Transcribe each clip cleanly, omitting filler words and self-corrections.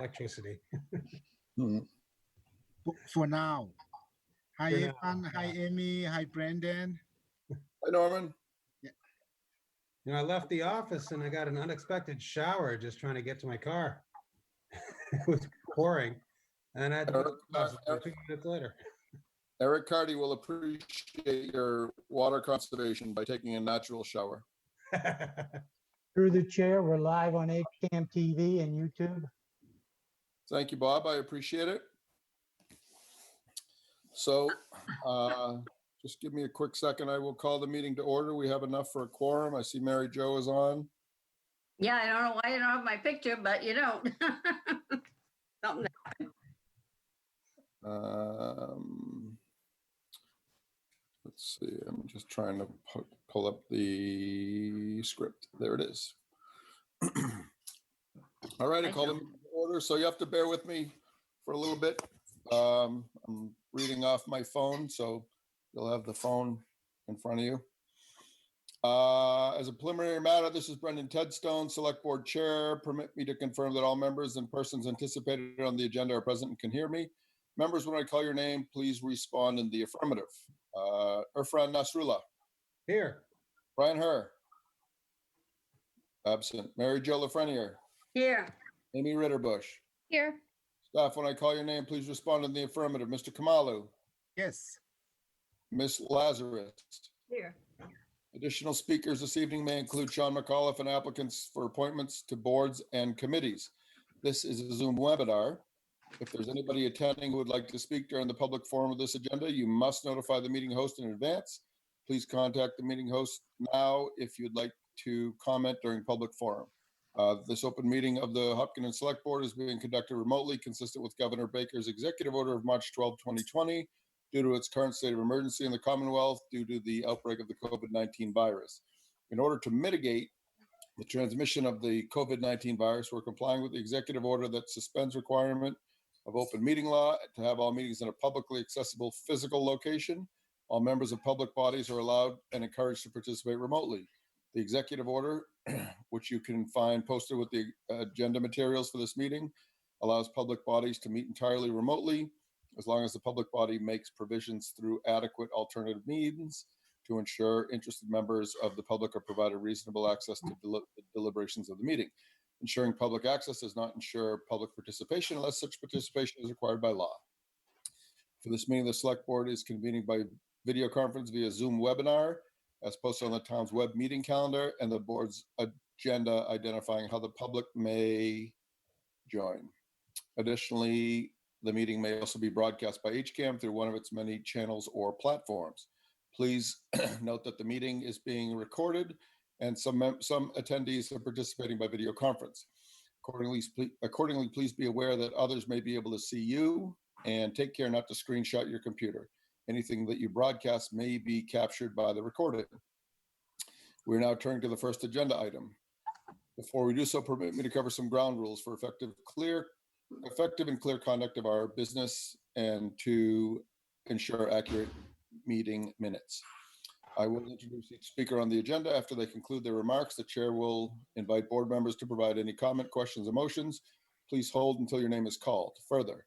electricity. For now. Hi, For now, Evan. Hi, Amy. Hi, Brandon. Hi, Norman. You know, I left the office and I got an unexpected shower just trying to get to my car. It was pouring, and I had to put the house 2 minutes later. Eric Carty will appreciate your water conservation by taking a natural shower. Through the chair, we're live on HCAM TV and YouTube. Thank you, Bob. I appreciate it. So just give me a quick second. I will call the meeting to order. We have enough for a quorum. I see Mary Jo is on. Yeah, I don't know why you don't have my picture, but you don't. Something. Let's see. I'm just trying to pull up the script. There it is. All right, I call the meeting to order. So you have to bear with me for a little bit. I'm reading off my phone, so you'll have the phone in front of you. As a preliminary matter, this is Brendan Tedstone, Select Board Chair. Permit me to confirm that all members and persons anticipated on the agenda are present and can hear me. Members, when I call your name, please respond in the affirmative. Irfan Nasrullah. Here. Brian Herr. Absent. Mary Jo Lafreniere. Here. Amy Ritterbush. Here. Staff, when I call your name, please respond in the affirmative. Mr. Kamalu. Yes. Miss Lazarus. Here. Additional speakers this evening may include Sean McAuliffe and applicants for appointments to boards and committees. This is a Zoom webinar. If there's anybody attending who would like to speak during the public forum of this agenda, you must notify the meeting host in advance. Please contact the meeting host now if you'd like to comment during public forum. This open meeting of the Hopkinen Select Board is being conducted remotely, consistent with Governor Baker's executive order of March 12, 2020, due to its current state of emergency in the Commonwealth due to the outbreak of the COVID-19 virus. In order to mitigate the transmission of the COVID-19 virus, we're complying with the executive order that suspends requirement of open meeting law to have all meetings in a publicly accessible physical location. All members of public bodies are allowed and encouraged to participate remotely. The executive order, which you can find posted with the agenda materials for this meeting, allows public bodies to meet entirely remotely as long as the public body makes provisions through adequate alternative means to ensure interested members of the public are provided reasonable access to the deliberations of the meeting. Ensuring public access does not ensure public participation unless such participation is required by law. For this meeting, the Select Board is convening by video conference via Zoom webinar as posted on the town's web meeting calendar and the board's agenda identifying how the public may join. Additionally, the meeting may also be broadcast by HCAM through one of its many channels or platforms. Please note that the meeting is being recorded and some attendees are participating by video conference. Accordingly, please be aware that others may be able to see you, and take care not to screenshot your computer. Anything that you broadcast may be captured by the recording. We're now turning to the first agenda item. Before we do so, permit me to cover some ground rules for effective and clear conduct of our business and to ensure accurate meeting minutes. I will introduce each speaker on the agenda. After they conclude their remarks, the chair will invite board members to provide any comment, questions, or motions. Please hold until your name is called. Further,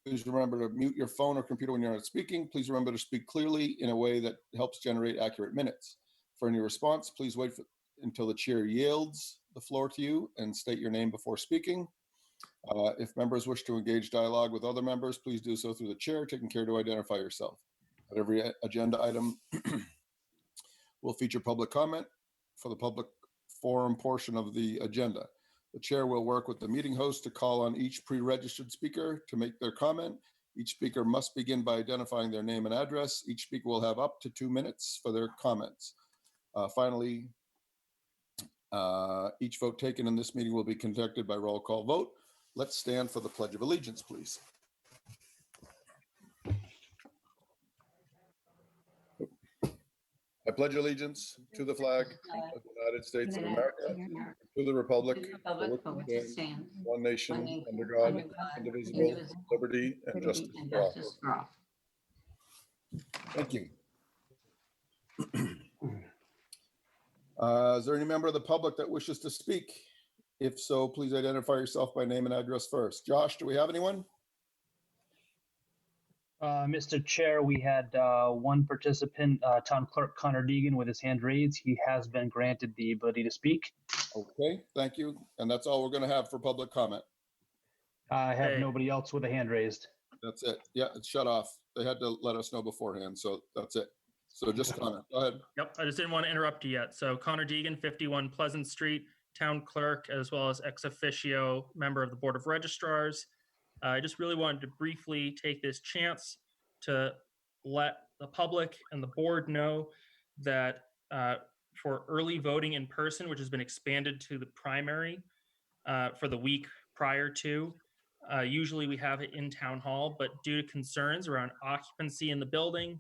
please remember to mute your phone or computer when you're not speaking. Please remember to speak clearly in a way that helps generate accurate minutes. For any response, please wait until the chair yields the floor to you and state your name before speaking. If members wish to engage dialogue with other members, please do so through the chair, taking care to identify yourself. At every agenda item will feature public comment for the public forum portion of the agenda. The chair will work with the meeting host to call on each pre-registered speaker to make their comment. Each speaker must begin by identifying their name and address. Each speaker will have up to 2 minutes for their comments. Finally, each vote taken in this meeting will be conducted by roll call vote. Let's stand for the Pledge of Allegiance, please. I pledge allegiance to the flag of the United States of America, to the republic for which it stands, one nation, under God, indivisible, liberty, and justice for all. Thank you. Is there any member of the public that wishes to speak If so, please identify yourself by name and address first. Josh, do we have anyone? Mr. Chair, we had one participant, Town Clerk Connor Degan, with his hand raised. He has been granted the ability to speak. Okay, thank you. And that's all we're going to have for public comment. I have Okay. nobody else with a hand raised. That's it. Yeah, it's shut off. They had to let us know beforehand, so that's it. So just Connor, go ahead. Yep, I just didn't want to interrupt you yet. So Connor Degan, 51 Pleasant Street, Town Clerk, as well as ex officio member of the Board of Registrars. I just really wanted to briefly take this chance to let the public and the board know that for early voting in person, which has been expanded to the primary for the week prior to, usually we have it in Town Hall, but due to concerns around occupancy in the building,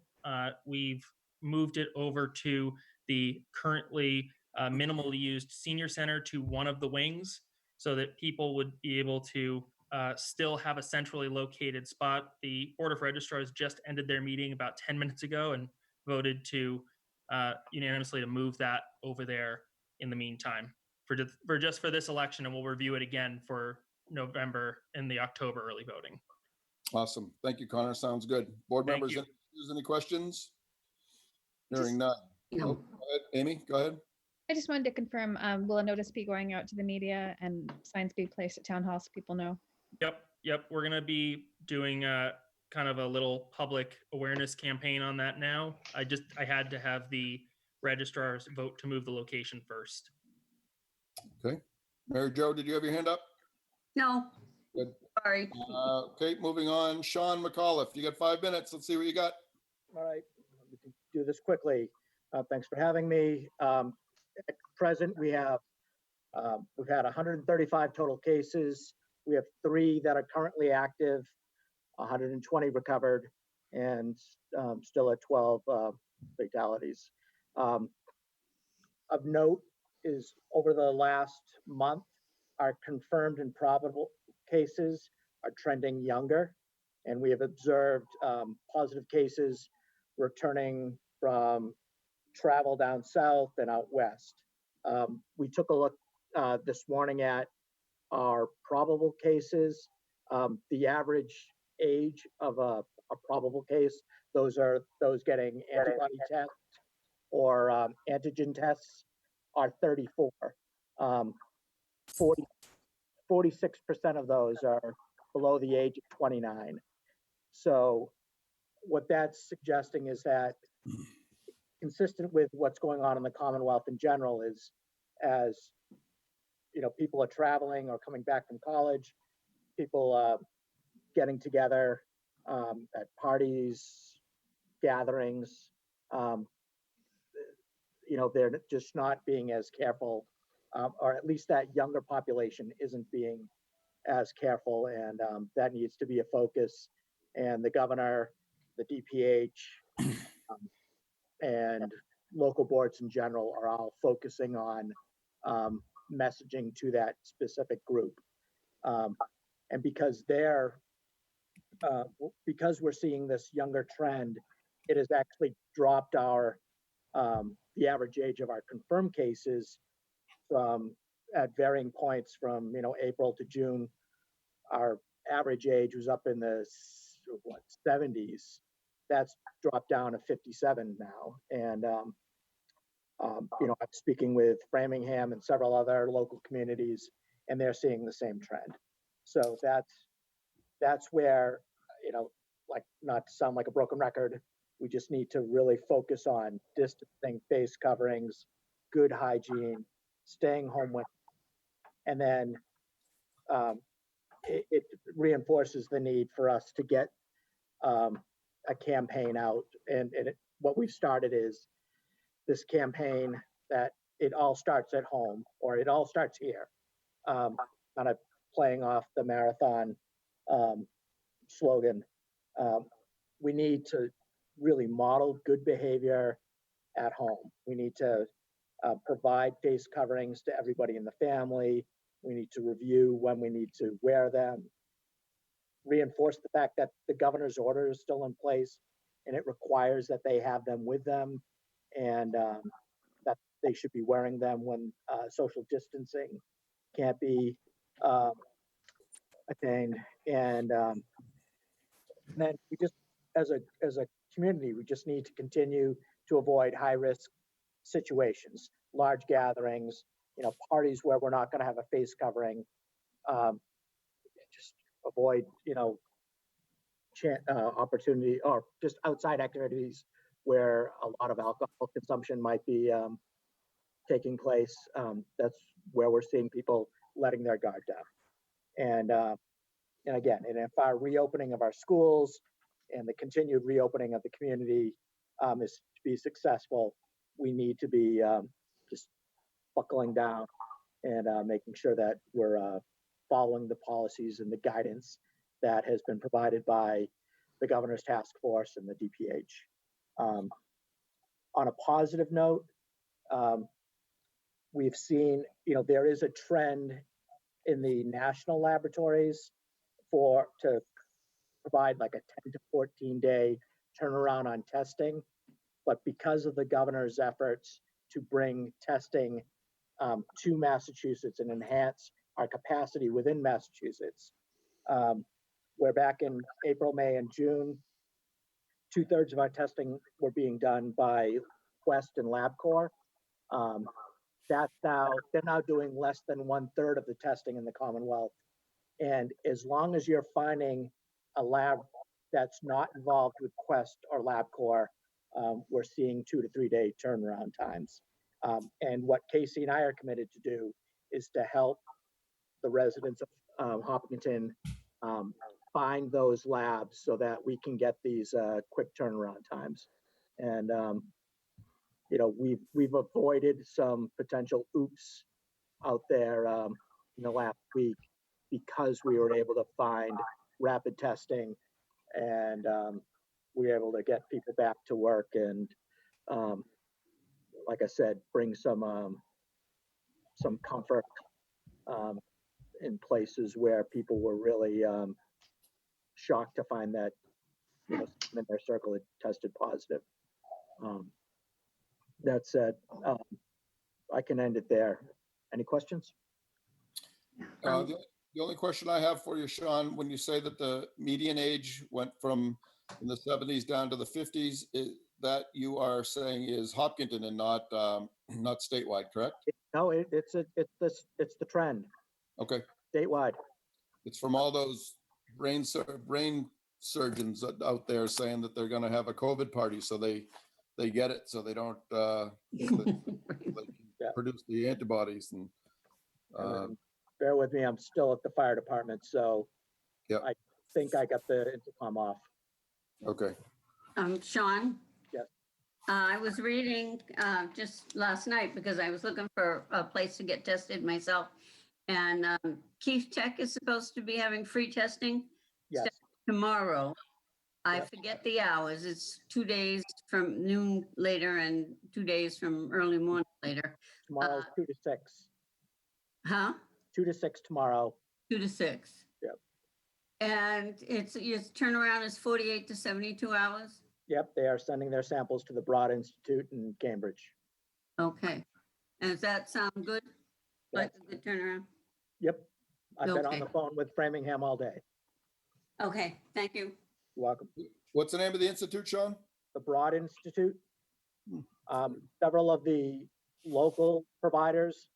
we've moved it over to the currently minimally used senior center to one of the wings so that people would be able to still have a centrally located spot. The Board of Registrars just ended their meeting about 10 minutes ago and voted to unanimously to move that over there in the meantime for just for this election, and we'll review it again for November and the October early voting. Awesome. Thank you, Connor. Sounds good. Board Thank members, you. any questions? Just- Hearing none. No. Oh, go ahead. Amy, go ahead. I just wanted to confirm, will a notice be going out to the media and signs be placed at town hall so people know? Yep. We're gonna be doing kind of a little public awareness campaign on that now. I had to have the registrars vote to move the location first. Okay. Mary Jo, did you have your hand up? No, Good. sorry. Okay, moving on. Sean McAuliffe, you got 5 minutes. Let's see what you got. All right, we can do this quickly. Thanks for having me. At present, we've had 135 total cases. We have 3 that are currently active, 120 recovered, and still at 12 fatalities. Of note is over the last month, our confirmed and probable cases are trending younger, and we have observed positive cases returning from travel down south and out west. We took a look this morning at our probable cases. The average age of a probable case, those are those getting antibody tests or antigen tests, are 34. 46% of those are below the age of 29. So what that's suggesting is that, consistent with what's going on in the Commonwealth in general, is as people are traveling or coming back from college, people getting together at parties, gatherings, they're just not being as careful, or at least that younger population isn't being as careful, and that needs to be a focus. And the governor, the DPH, and local boards in general are all focusing on messaging to that specific group. And because we're seeing this younger trend, it has actually dropped the average age of our confirmed cases from, at varying points from April to June. Our average age was up in the 70s. That's dropped down to 57 now. And I'm speaking with Framingham and several other local communities, and they're seeing the same trend. So that's where, like, not to sound like a broken record, we just need to really focus on distancing, face coverings, good hygiene, staying home when, and then it reinforces the need for us to get a campaign out. And what we've started is this campaign that it all starts at home, or it all starts here, kind of playing off the marathon slogan. We need to really model good behavior at home. We need to provide face coverings to everybody in the family. We need to review when we need to wear them. Reinforce the fact that the governor's order is still in place, and it requires that they have them with them, and that they should be wearing them when social distancing can't be attained. And then we just, as a community, we just need to continue to avoid high risk situations, large gatherings, parties where we're not going to have a face covering. Just avoid, opportunity or just outside activities where a lot of alcohol consumption might be taking place. That's where we're seeing people letting their guard down. And again, and if our reopening of our schools and the continued reopening of the community is to be successful, we need to be just buckling down and making sure that we're following the policies and the guidance that has been provided by the governor's task force and the DPH. On a positive note, we've seen, there is a trend in the national laboratories to provide like a 10 to 14 day turnaround on testing. But because of the governor's efforts to bring testing to Massachusetts and enhance our capacity within Massachusetts, where back in April, May, and June, 2/3 of our testing were being done by Quest and LabCorp. They're now doing less than 1/3 of the testing in the Commonwealth. And as long as you're finding a lab that's not involved with Quest or LabCorp, we're seeing 2 to 3 day turnaround times. And what Casey and I are committed to do is to help the residents of Hopkinton find those labs so that we can get these quick turnaround times. And we've avoided some potential oops out there in the last week because we were able to find rapid testing and we were able to get people back to work and like I said, bring some comfort in places where people were really shocked to find that in their circle had tested positive. That said, I can end it there. Any questions? The only question I have for you, Sean, when you say that the median age went from in the 70s down to the 50s, that you are saying is Hopkinton and not statewide, correct? No, it's the trend. Okay. Statewide. It's from all those brain surgeons out there saying that they're going to have a COVID party, so they get it, so they don't they can produce the antibodies. And bear with me, I'm still at the fire department, so yep. I think I got the intercom off. Okay. Sean? Yes. I was reading just last night because I was looking for a place to get tested myself. And Keith Tech is supposed to be having free testing Yes. tomorrow. I Yep. forget the hours. It's 2 days from noon later and 2 days from early morning later. Tomorrow's 2 to 6. Huh? 2 to 6 tomorrow. 2 to 6. Yep. And your turnaround is 48 to 72 hours? Yep, they are sending their samples to the Broad Institute in Cambridge. Okay. And does that sound good? Like a good turnaround? Yep. I've been on Okay. the phone with Framingham all day. Okay, thank you. You're welcome. What's the name of the institute, Sean? The Broad Institute. Several of the local providers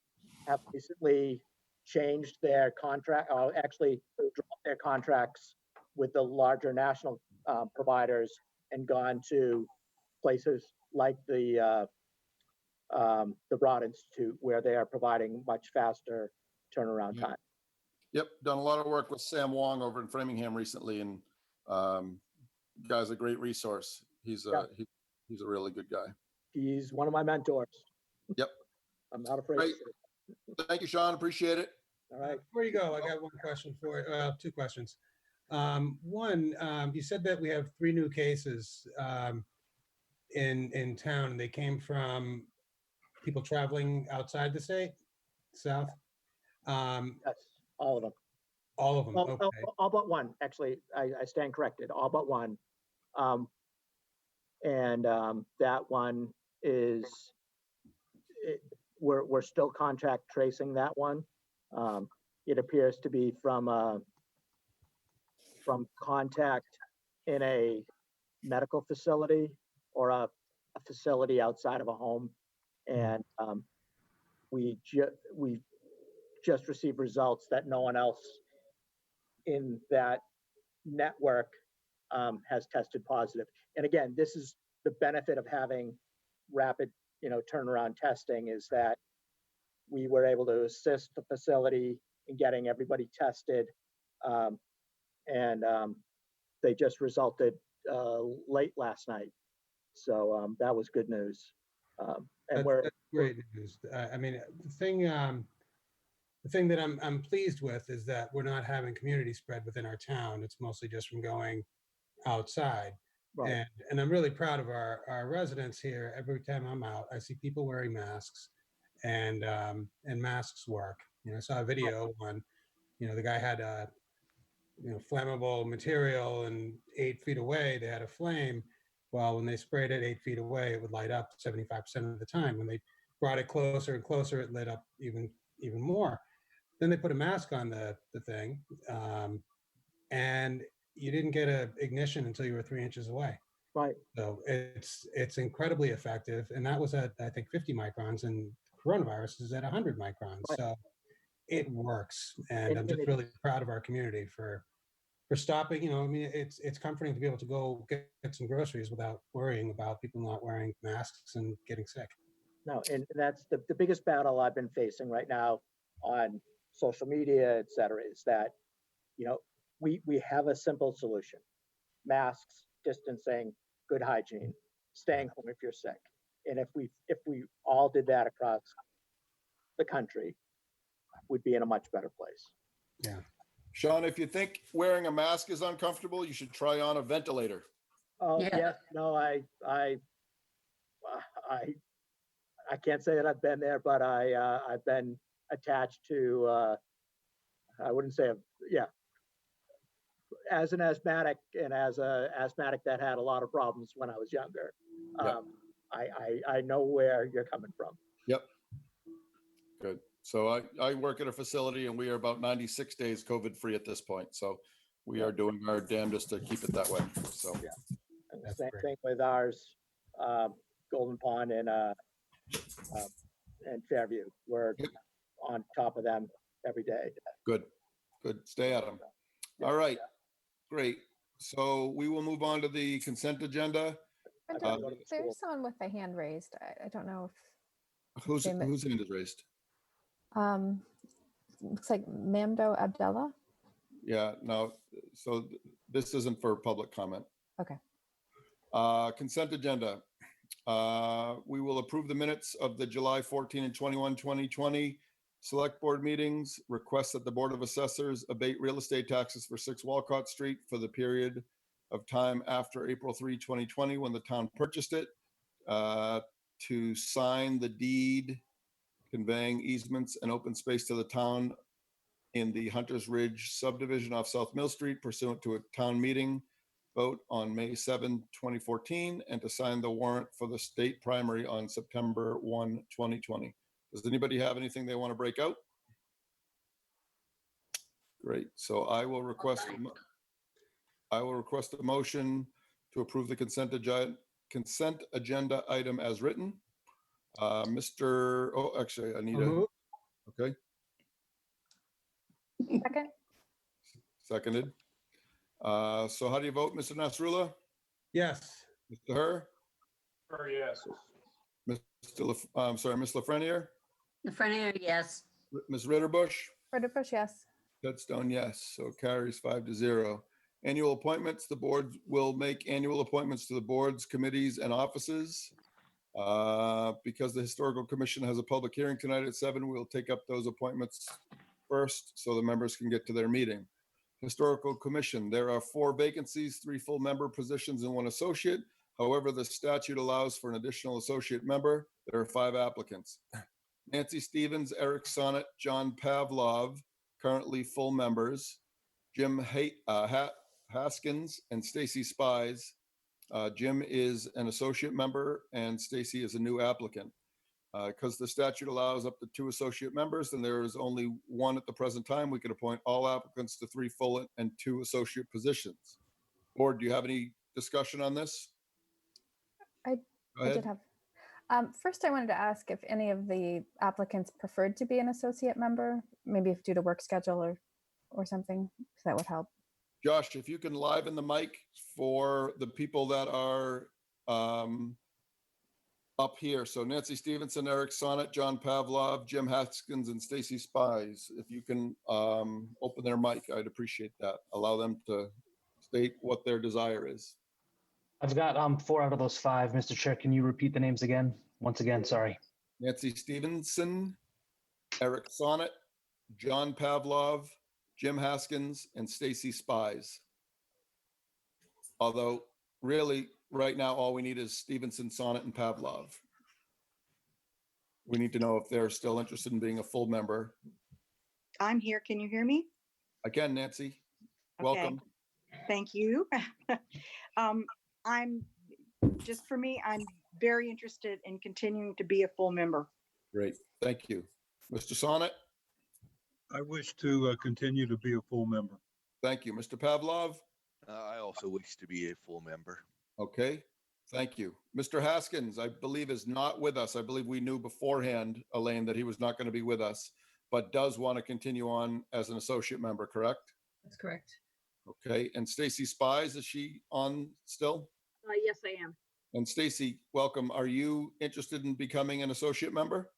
have recently changed their contract, actually dropped their contracts with the larger national providers and gone to places like the Broad Institute, where they are providing much faster turnaround time. Yep, done a lot of work with Sam Wong over in Framingham recently, and guy's a great resource. He's a really good guy. He's one of my mentors. Yep. I'm not afraid. Great. Thank you, Sean. Appreciate it. All right. Before you go, I got one question for two questions. One, you said that we have 3 new cases in town, and they came from people traveling outside the state, south. Yes, all of them. All of them. Well, Okay. all but one, actually. I stand corrected. All but one. And that one is, we're still contact tracing that one. It appears to be from contact in a medical facility or a facility outside of a home. And we just received results that no one else in that network has tested positive. And again, this is the benefit of having rapid, turnaround testing, is that we were able to assist the facility in getting everybody tested. And they just resulted late last night. So that was good news. And That's great news. I mean, the thing that I'm pleased with is that we're not having community spread within our town. It's mostly just from going outside. right. And I'm really proud of our residents here. Every time I'm out, I see people wearing masks, and masks work. I saw a video on, the guy had a flammable material, and 8 feet away they had a flame. Well, when they sprayed it 8 feet away, it would light up 75% of the time. When they brought it closer and closer, it lit up even more. Then they put a mask on the thing, and you didn't get an ignition until you were 3 inches away. Right. So it's incredibly effective, and that was at, I think, 50 microns, and coronavirus is at 100 microns. Right. So it works, and I'm And just it- really proud of our community for stopping. I mean, it's comforting to be able to go get some groceries without worrying about people not wearing masks and getting sick. No, and that's the biggest battle I've been facing right now on social media, et cetera, is that, we have a simple solution: masks, distancing, good hygiene, staying home if you're sick. And if we all did that across the country, we'd be in a much better place. Yeah. Sean, if you think wearing a mask is uncomfortable, you should try on a ventilator. Oh, Yeah. yes, no, I can't say that I've been there, but I've been attached to, I wouldn't say, as an asthmatic, and as a asthmatic that had a lot of problems when I was younger. Yeah. I know where you're coming from. Yep. Good. So I work at a facility, and we are about 96 days COVID free at this point. So we are doing our damnedest to keep it that way. So And the That's same great. thing with ours, Golden Pond and Fairview. We're Yep. on top of them every day. good. Stay at them. All right. Great. So we will move on to the consent agenda. I've got to go to the There's school. someone with a hand raised. I don't know Whose Damn it. hand is raised? if, looks like Mamdouh Abdullah. Yeah, no. So this isn't for public comment. Okay. Consent agenda. We will approve the minutes of the July 14 and 21, 2020 select board meetings. Request that the Board of Assessors abate real estate taxes for 6 Walcott Street for the period of time after April 3, 2020, when the town purchased it, to sign the deed conveying easements and open space to the town in the Hunters Ridge subdivision off South Mill Street pursuant to a town meeting vote on May 7, 2014, and to sign the warrant for the state primary on September 1, 2020. Does anybody have anything they want to break out? Great. So I will request a motion to approve the consent agenda item as written. Actually, I need I'll a, move. okay, Second. seconded. So how do you vote, Mr. Nasrullah? Yes. Mr. Herr? Yes. I'm sorry, Ms. Lafreniere? The front area, yes. Ms. Ritterbush? Ritterbush, yes. Redstone, yes. So carries 5-0. Annual appointments, the board will make annual appointments to the boards, committees, and offices. Because the Historical Commission has a public hearing tonight at 7, we'll take up those appointments first so the members can get to their meeting. Historical Commission, there are 4 vacancies, 3 full member positions and 1 associate. However, the statute allows for an additional associate member. There are 5 applicants. Nancy Stevens, Eric Sonnett, John Pavlov, currently full members. Jim Haskins and Stacy Spies. Jim is an associate member and Stacy is a new applicant. Because the statute allows up to 2 associate members and there is only 1 at the present time, we can appoint all applicants to 3 full and 2 associate positions. Board, do you have any discussion on this? I- Go I ahead. did have. First, I wanted to ask if any of the applicants preferred to be an associate member, maybe if due to work schedule or something, so that would help. Josh, if you can liven the mic for the people that are up here. So Nancy Stevenson, Eric Sonnett, John Pavlov, Jim Haskins, and Stacy Spies. If you can open their mic, I'd appreciate that. Allow them to state what their desire is. I've got 4 out of those 5, Mr. Chair. Can you repeat the names again? Once again, sorry. Nancy Stevenson, Eric Sonnett, John Pavlov, Jim Haskins, and Stacy Spies. Although really, right now, all we need is Stevenson, Sonnett, and Pavlov. We need to know if they're still interested in being a full member. I'm here. Can you hear me? Again, Nancy, Okay. welcome. Thank you. I'm just for me, I'm very interested in continuing to be a full member. Great, thank you. Mr. Sonnett, I wish to continue to be a full member. thank you. Mr. Pavlov, I also wish to be a full member. okay, thank you. Mr. Haskins, I believe is not with us. I believe we knew beforehand, Elaine, that he was not going to be with us, but does want to continue on as an associate member, correct? That's correct. Okay, and Stacy Spies, is she on still? Yes, I am. And Stacy, welcome. Are you interested in becoming an associate member?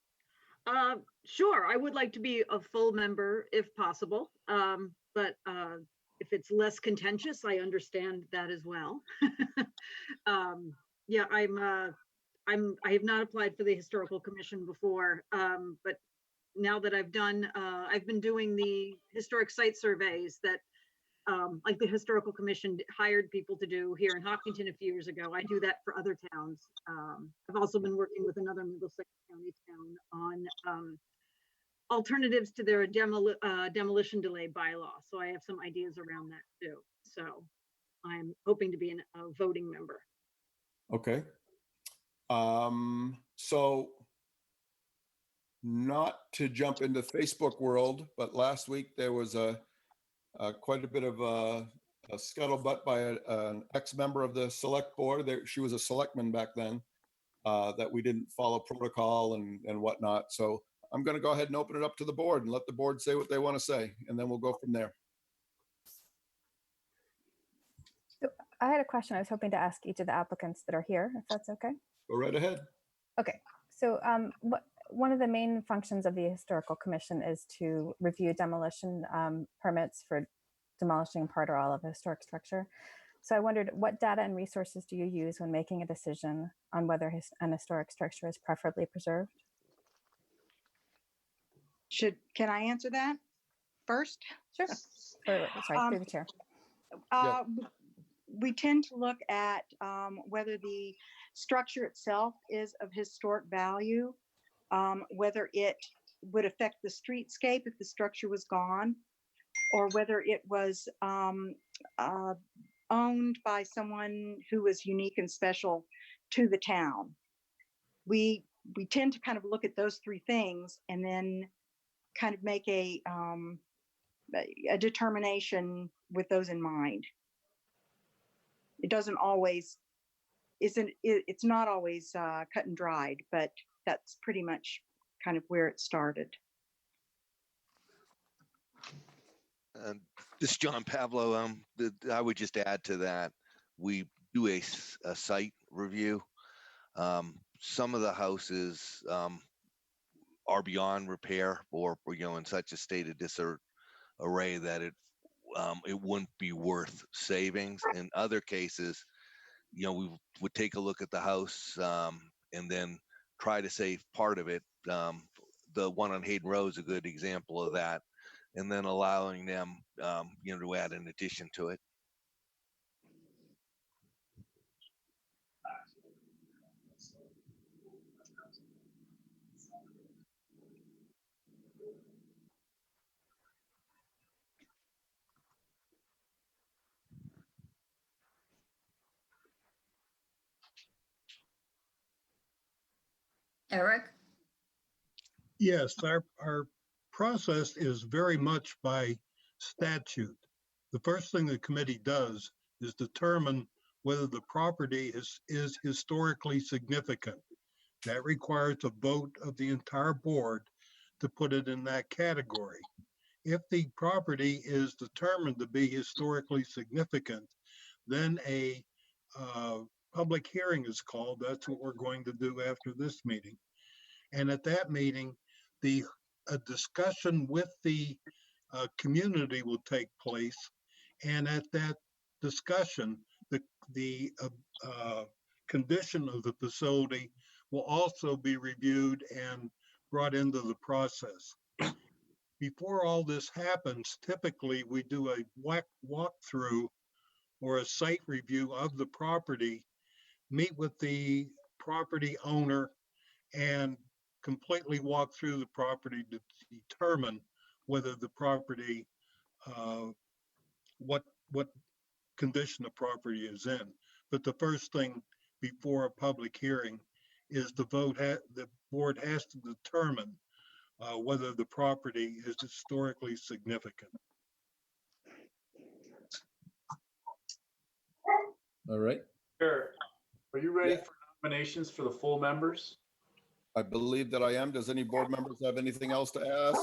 Sure, I would like to be a full member if possible. But if it's less contentious, I understand that as well. Yeah, I have not applied for the Historical Commission before, but now that I've been doing the historic site surveys that like the Historical Commission hired people to do here in Hopkinton a few years ago. I do that for other towns. I've also been working with another Middlesex County town on alternatives to their demolition delay bylaw. So I have some ideas around that too. So I'm hoping to be a voting member. Okay. So not to jump into Facebook world, but last week there was quite a bit of a scuttlebutt by an ex-member of the select board. She was a selectman back then, that we didn't follow protocol and whatnot. So I'm going to go ahead and open it up to the board and let the board say what they want to say, and then we'll go from there. So I had a question I was hoping to ask each of the applicants that are here, if that's okay. Go right ahead. Okay, so one of the main functions of the Historical Commission is to review demolition permits for demolishing part or all of a historic structure. So I wondered, what data and resources do you use when making a decision on whether an historic structure is preferably preserved? Can I answer that first? Sure. Sorry, through the chair. We tend to look at whether the structure itself is of historic value, whether it would affect the streetscape if the structure was gone, or whether it was owned by someone who was unique and special to the town. We tend to kind of look at those 3 things and then kind of make a determination with those in mind. It doesn't always, it's not always cut and dried, but that's pretty much kind of where it started. This is John Pavlo. I would just add to that, we do a site review. Some of the houses are beyond repair or in such a state of disarray that it wouldn't be worth savings. In other cases, we would take a look at the house and then try to save part of it. The one on Hayden Road is a good example of that, and then allowing them, to add an addition to it. Eric? Yes, our process is very much by statute. The first thing the committee does is determine whether the property is historically significant. That requires a vote of the entire board to put it in that category. If the property is determined to be historically significant, then a public hearing is called. That's what we're going to do after this meeting. And at that meeting, a discussion with the community will take place. And at that discussion, the condition of the facility will also be reviewed and brought into the process. Before all this happens, typically we do a walkthrough or a site review of the property, meet with the property owner, and completely walk through the property to determine whether the property, what condition the property is in. But the first thing before a public hearing is the board has to determine whether the property is historically significant. All right. Sure. Are you ready Yeah. for nominations for the full members? I believe that I am. Does any board members have anything else to ask?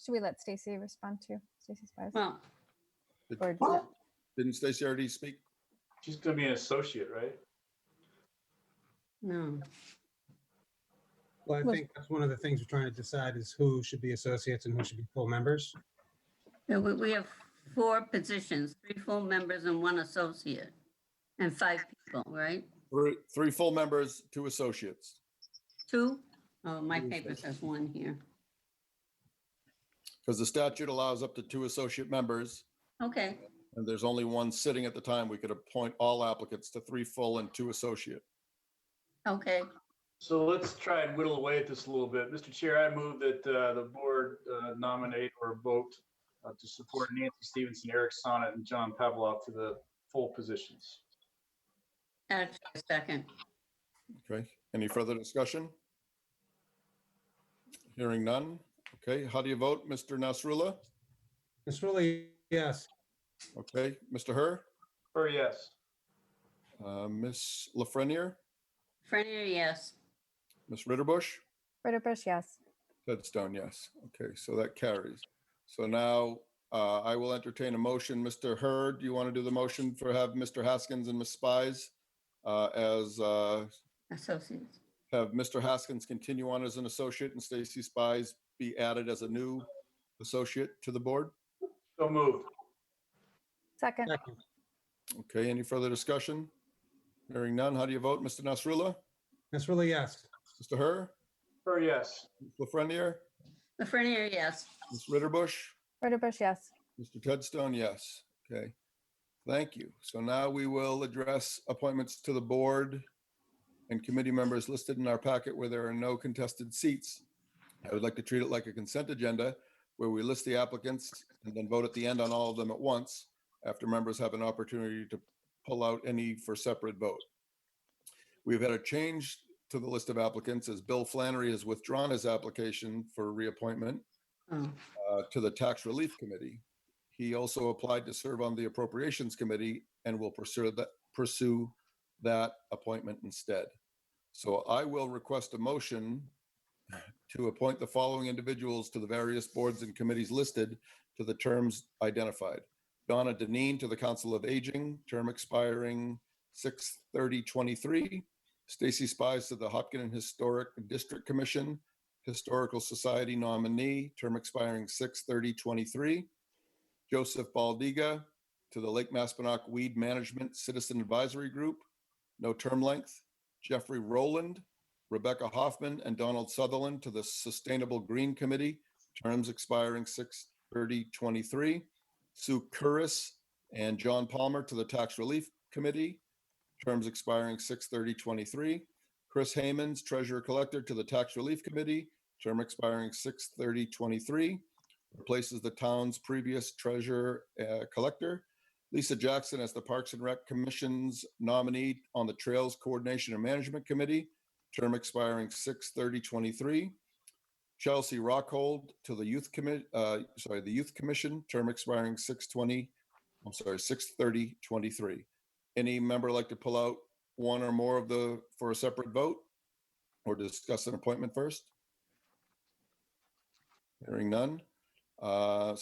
Should we let Stacy respond to Stacy Spies? Well, Or Didn't Stacy already speak? She's going to be an associate, right? no. Well, I think that's one of the things we're trying to decide is who should be associates and who should be full members. No, we have 4 positions, 3 full members and 1 associate, and 5 people, right? Three full members, 2 associates. 2? Oh, my paper says 1 here. Because the statute allows up to 2 associate members, Okay, and there's only 1 sitting at the time. We could appoint all applicants to 3 full and 2 associate. okay. So let's try and whittle away at this a little bit. Mr. Chair, I move that the board nominate or vote to support Nancy Stevenson, Eric Sonnett, and John Pavlov to the full positions. Actually, a second. Okay, any further discussion? Hearing none. Okay, how do you vote, Mr. Nasrullah? It's really, yes. Okay, Mr. Herr? Or yes. Ms. Lafreniere? Frenier, yes. Ms. Ritterbusch? Ritterbusch, yes. Headstone, yes. Okay, so that carries. So now I will entertain a motion. Mr. Hurd, do you want to do the motion for have Mr. Haskins and Ms. Spies as Associates. have Mr. Haskins continue on as an associate and Stacy Spies be added as a new associate to the board? So moved. Second. Second. Okay, any further discussion? Hearing none, how do you vote, Mr. Nasrullah? It's really, yes. Mr. Herr? Or yes. Ms. Lafreniere? The Frenier, yes. Ms. Ritterbusch? Ritterbusch, yes. Mr. Tedstone, yes. Okay, thank you. So now we will address appointments to the board and committee members listed in our packet where there are no contested seats. I would like to treat it like a consent agenda where we list the applicants and then vote at the end on all of them at once after members have an opportunity to pull out any for separate vote. We've had a change to the list of applicants as Bill Flannery has withdrawn his application for reappointment to the Tax Relief Committee. He also applied to serve on the Appropriations Committee and will pursue that appointment instead. So I will request a motion to appoint the following individuals to the various boards and committees listed to the terms identified. Donna Deneen to the Council of Aging, term expiring 6/30/23. Stacy Spies to the Hopkinen Historic District Commission, Historical Society nominee, term expiring 6/30/23. Joseph Baldiga to the Lake Maspinock Weed Management Citizen Advisory Group, no term length. Jeffrey Rowland, Rebecca Hoffman, and Donald Sutherland to the Sustainable Green Committee, terms expiring 6/30/23. Sue Curris and John Palmer to the Tax Relief Committee, terms expiring 6/30/23. Chris Haymans, Treasurer Collector to the Tax Relief Committee, term expiring 6/30/23. Replaces the town's previous Treasurer Collector. Lisa Jackson as the Parks and Rec Commission's nominee on the Trails Coordination and Management Committee, term expiring 6/30/23. Chelsea Rockhold to the the Youth Commission, term expiring 6/30/23. Any member like to pull out one or more for a separate vote or discuss an appointment first? Hearing none. Roll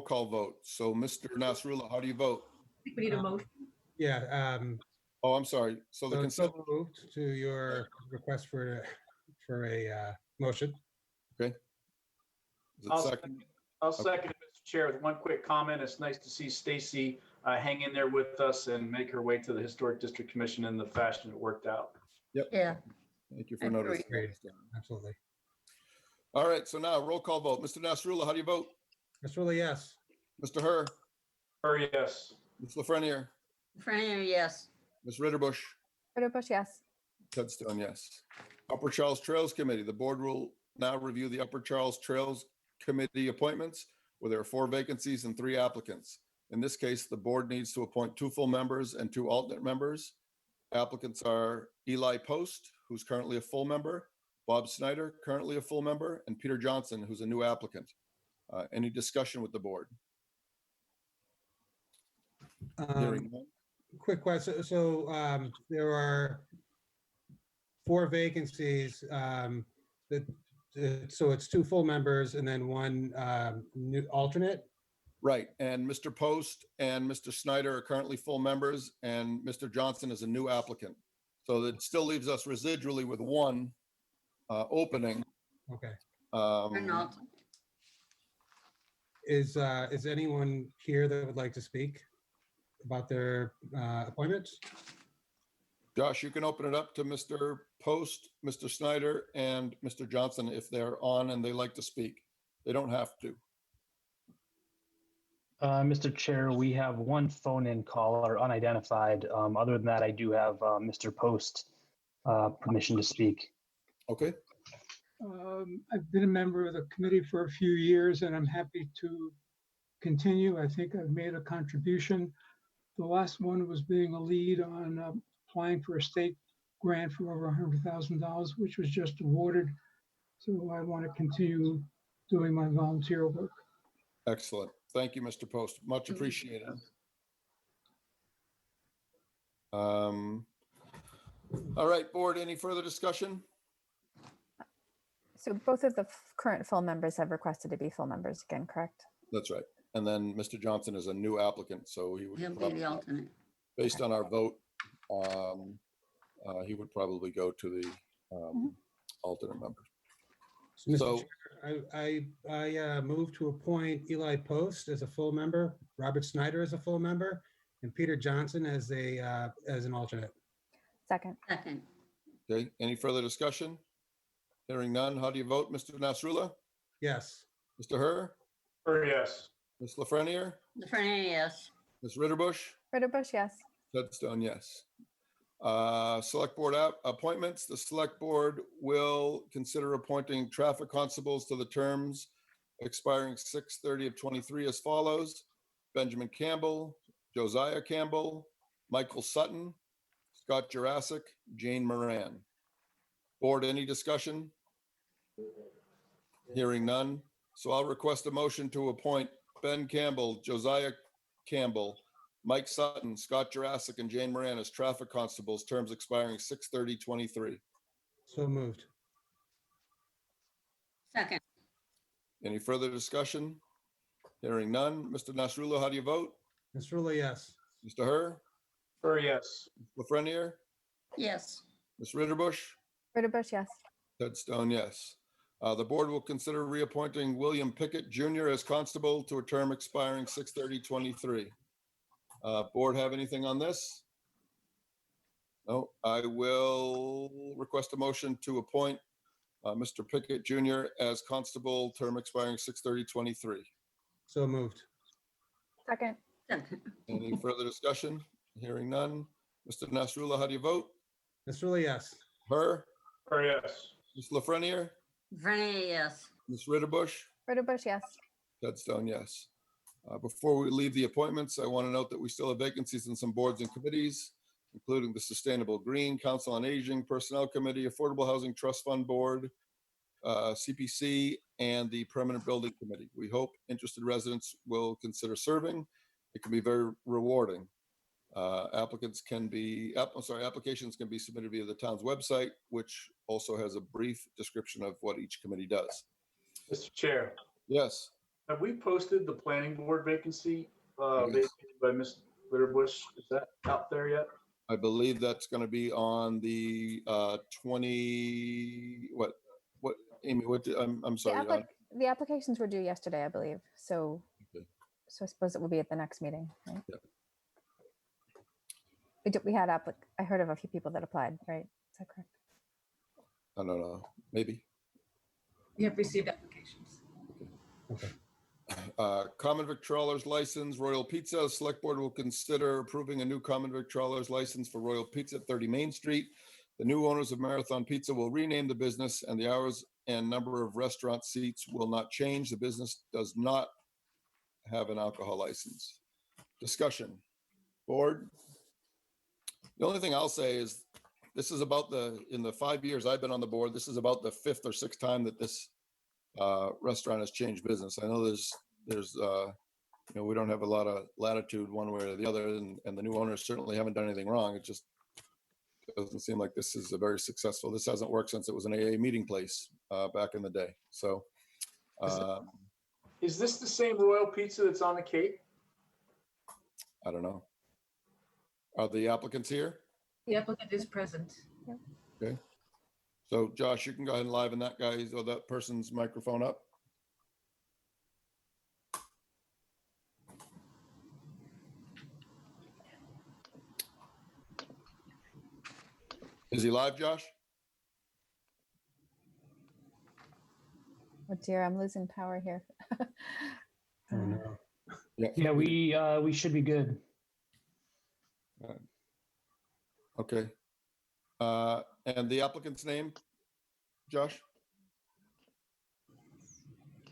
call vote. So Mr. Nasrullah, how do you vote? We need a motion. Yeah, Oh, I'm sorry. So the so consent, moved to your request for a motion. okay. Is it I'll second? I'll second it, Mr. Chair, with one quick comment. It's nice to see Stacy hang in there with us and make her way to the Historic District Commission in the fashion it worked out. Yep. Yeah. Thank you for Agreed. noticing. Great. Absolutely. All right, so now roll call vote. Mr. Nasrullah, how do you vote? Nasrullah, yes. Mr. Herr, Yes. Ms. Lafreniere, Frenier, yes. Ms. Ritterbusch, Ritterbusch, yes. Ted Stone, yes. Upper Charles Trails Committee, the board will now review the Upper Charles Trails Committee appointments where there are 4 vacancies and 3 applicants. In this case, the board needs to appoint 2 full members and 2 alternate members. Applicants are Eli Post, who's currently a full member, Bob Snyder, currently a full member, and Peter Johnson, who's a new applicant. Any discussion with the board? Hearing none. Quick question. So there are 4 vacancies. So it's 2 full members and then 1 new alternate. Right, and Mr. Post and Mr. Snyder are currently full members, and Mr. Johnson is a new applicant. So that still leaves us residually with 1 opening. Okay. An alternate. Is anyone here that would like to speak about their appointments? Josh, you can open it up to Mr. Post, Mr. Snyder, and Mr. Johnson if they're on and they like to speak. They don't have to. Mr. Chair, we have 1 phone-in caller, unidentified. Other than that, I do have Mr. Post permission to speak. Okay. I've been a member of the committee for a few years and I'm happy to continue. I think I've made a contribution. The last one was being a lead on applying for a state grant for over $100,000, which was just awarded. So I want to continue doing my volunteer work. Excellent. Thank you, Mr. Post. Much appreciated. All right, board, any further discussion? So both of the current full members have requested to be full members again, correct? That's right. And then Mr. Johnson is a new applicant, so he He'll would, be probably, the alternate. based on our vote, he would probably go to the alternate member. So, Mr. So- Chair, I move to appoint Eli Post as a full member, Robert Snyder as a full member, and Peter Johnson as an alternate. Second. Second. Okay, any further discussion? Hearing none, how do you vote, Mr. Nasrullah? Yes. Mr. Herr? Yes. Ms. Lafreniere? Frenier, yes. Ms. Ritterbusch? Ritterbusch, yes. Ted Stone, yes. Select board appointments. The select board will consider appointing traffic constables to the terms expiring 6/30/23 as follows: Benjamin Campbell, Josiah Campbell, Michael Sutton, Scott Jurassic, Jane Moran. Board, any discussion? Hearing none. So I'll request a motion to appoint Ben Campbell, Josiah Campbell, Mike Sutton, Scott Jurassic, and Jane Moran as traffic constables, terms expiring 6/30/23. So moved. Second. Any further discussion? Hearing none. Mr. Nasrullah, how do you vote? Nasrullah, yes. Mr. Herr? Yes. Lafreniere? Yes. Ms. Ritterbusch? Ritterbusch, yes. Ted Stone, yes. The board will consider reappointing William Pickett Jr. as constable to a term expiring 6/30/23. Board have anything on this? No, I will request a motion to appoint Mr. Pickett Jr. as constable, term expiring 6/30/23. So moved. Second. Second. Any further discussion? Hearing none. Mr. Nasrullah, how do you vote? Nasrullah, yes. Herr? Yes. Ms. Lafreniere? Frenier, yes. Ms. Ritterbusch? Ritterbusch, yes. Ted Stone, yes. Before we leave the appointments, I want to note that we still have vacancies in some boards and committees, including the Sustainable Green, Council on Aging, Personnel Committee, Affordable Housing Trust Fund Board, CPC, and the Permanent Building Committee. We hope interested residents will consider serving. It can be very rewarding. Applications can be submitted via the town's website, which also has a brief description of what each committee does. Mr. Chair, Yes. have we posted the planning board vacancy Yes. vacated by Ms. Litterbush? Is that out there yet? I believe that's going to be on the 20, what, Amy, I'm sorry. The applications were due yesterday, I believe. So, Okay. so I suppose it will be at the next meeting, right? Yeah. We had I heard of a few people that applied, right? Is that correct? I don't know, maybe. We have received applications. Common victualler's license, Royal Pizza. Select Board will consider approving a new common victualler's license for Royal Pizza at 30 Main Street. The new owners of Marathon Pizza will rename the business, and the hours and number of restaurant seats will not change. The business does not have an alcohol license. Discussion. Board. The only thing I'll say is this is about in the 5 years I've been on the board, this is about the 5th or 6th time that this restaurant has changed business. I know there's we don't have a lot of latitude one way or the other, and the new owners certainly haven't done anything wrong. It just doesn't seem like this is a very successful. This hasn't worked since it was an AA meeting place back in the day. So, is this the same Royal Pizza that's on the Cape? I don't know. Are the applicants here? The applicant is present. Okay. So Josh, you can go ahead and liven that guy's or that person's microphone up. Is he live, Josh? Oh dear, I'm losing power here. Oh, no. Yeah, we should be good. Okay. And the applicant's name, Josh?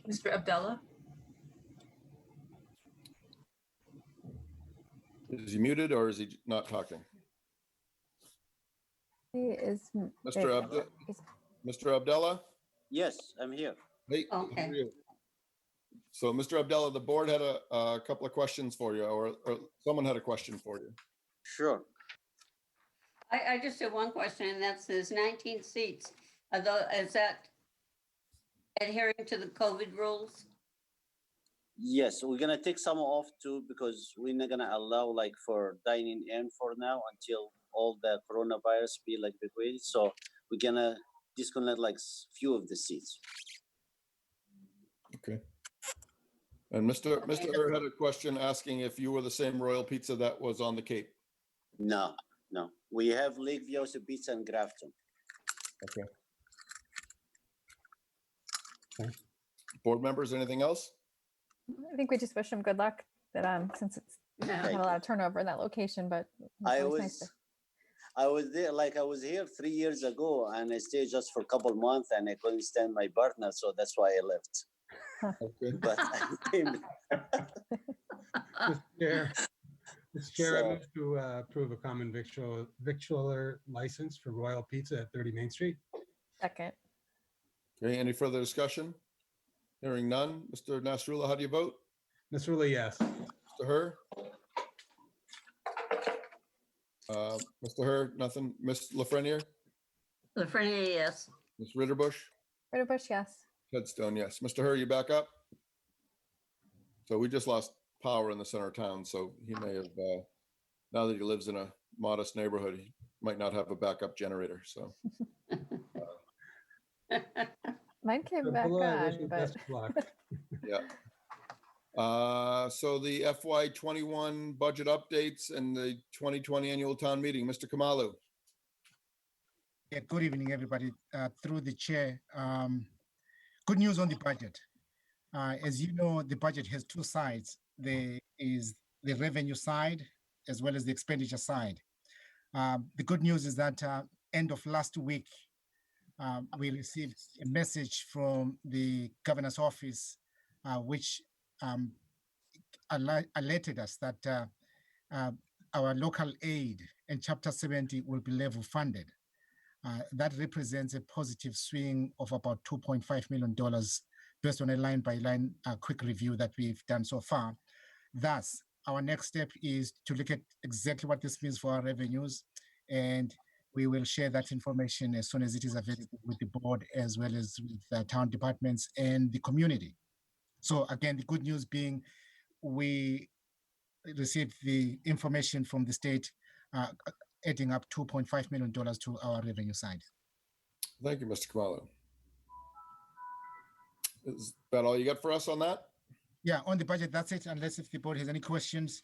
Mr. Abdallah? Is he muted or is he not talking? He is. Mr. Abda, Mr. Abdallah? Yes, I'm here. Hey, Okay. how are you? So, Mr. Abdallah, the board had a couple of questions for you, or someone had a question for you. Sure. I just have one question, and that's there's 19 seats. Is that adhering to the COVID rules? Yes, we're gonna take some off too because we're not gonna allow like for dining in for now until all the coronavirus be like between. So we're gonna disconnect like few of the seats. Okay. And Mr. Hur had a question asking if you were the same Royal Pizza that was on the Cape. No. We have Lakeview Pizza in Grafton. Okay. Board members, anything else? I think we just wish him good luck. That since it's have a lot of turnover in that location, but it's always nice to. I was there, like I was here 3 years ago, and I stayed just for a couple months, and I couldn't stand my partner, so that's why I left. Okay. But I came. Mr. Chair, I move to approve a common victualler license for Royal Pizza at 30 Main Street. Second. Okay, any further discussion? Hearing none. Mr. Nasrullah, how do you vote? Nasrullah, yes. Mr. Hur? Mr. Hur, nothing. Ms. Lafreniere? Lafreniere, yes. Ms. Ritterbush? Ritterbush, yes. Headstone, yes. Mr. Hur, you back up? So we just lost power in the center of town, so he may have, now that he lives in a modest neighborhood, he might not have a backup generator, so. Mine came back on, but. Yeah. So the FY21 budget updates and the 2020 annual town meeting, Mr. Kamalu. Yeah, good evening, everybody. Through the chair, good news on the budget. As you know, the budget has two sides. There is the revenue side as well as the expenditure side. The good news is that end of last week, we received a message from the governor's office, which alerted us that our local aid and Chapter 70 will be level funded. That represents a positive swing of about $2.5 million based on a line-by-line quick review that we've done so far. Thus, our next step is to look at exactly what this means for our revenues, and we will share that information as soon as it is available with the board, as well as with the town departments and the community. So again, the good news being we received the information from the state, adding up $2.5 million to our revenue side. Thank you, Mr. Kamalo. Is that all you got for us on that? Yeah, on the budget, that's it, unless if the board has any questions.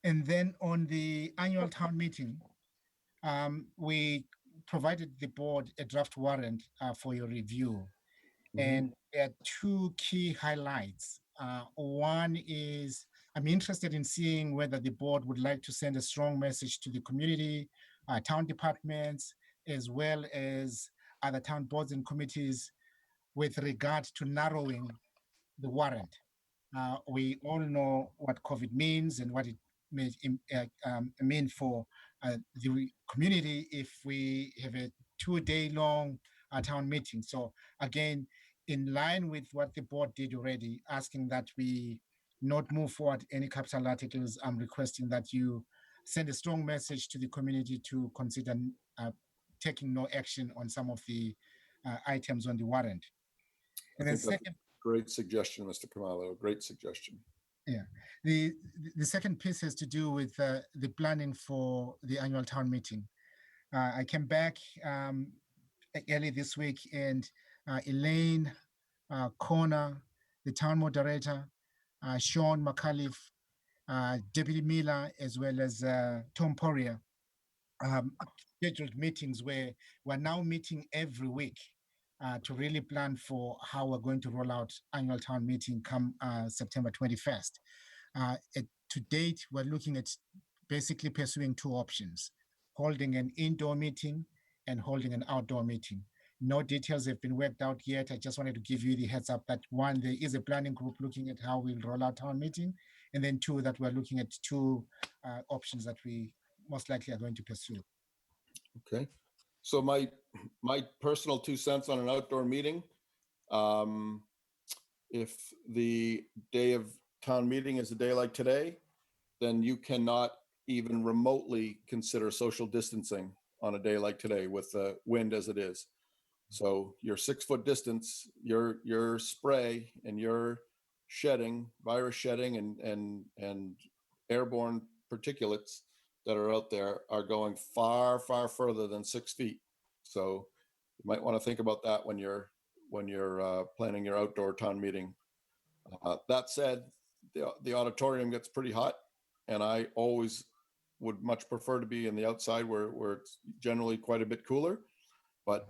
And then on the annual town meeting, we provided the board a draft warrant for your review. And there are two key highlights. One is I'm interested in seeing whether the board would like to send a strong message to the community, town departments, as well as other town boards and committees with regard to narrowing the warrant. We all know what COVID means and what it may mean for the community if we have a 2-day long town meeting. So again, in line with what the board did already, asking that we not move forward any capital articles, I'm requesting that you send a strong message to the community to consider taking no action on some of the items on the warrant. And then second, great suggestion, Mr. Kamalo. Great suggestion. Yeah, the second piece has to do with the planning for the annual town meeting. I came back early this week, and Elaine, Connor, the town moderator, Sean McAuliffe, Deputy Miller, as well as Tom Poirier, scheduled meetings where we're now meeting every week to really plan for how we're going to roll out annual town meeting come September 21st. To date, we're looking at basically pursuing two options: holding an indoor meeting and holding an outdoor meeting. No details have been worked out yet. I just wanted to give you the heads up that one, there is a planning group looking at how we'll roll out town meeting, and then two, that we're looking at two options that we most likely are going to pursue. Okay. So my personal 2 cents on an outdoor meeting, if the day of town meeting is a day like today, then you cannot even remotely consider social distancing on a day like today with the wind as it is. So your 6-foot distance, your spray and your shedding, virus shedding and airborne particulates that are out there are going far, far further than 6 feet. So you might want to think about that when you're planning your outdoor town meeting. That said, the auditorium gets pretty hot, and I always would much prefer to be in the outside where it's generally quite a bit cooler. But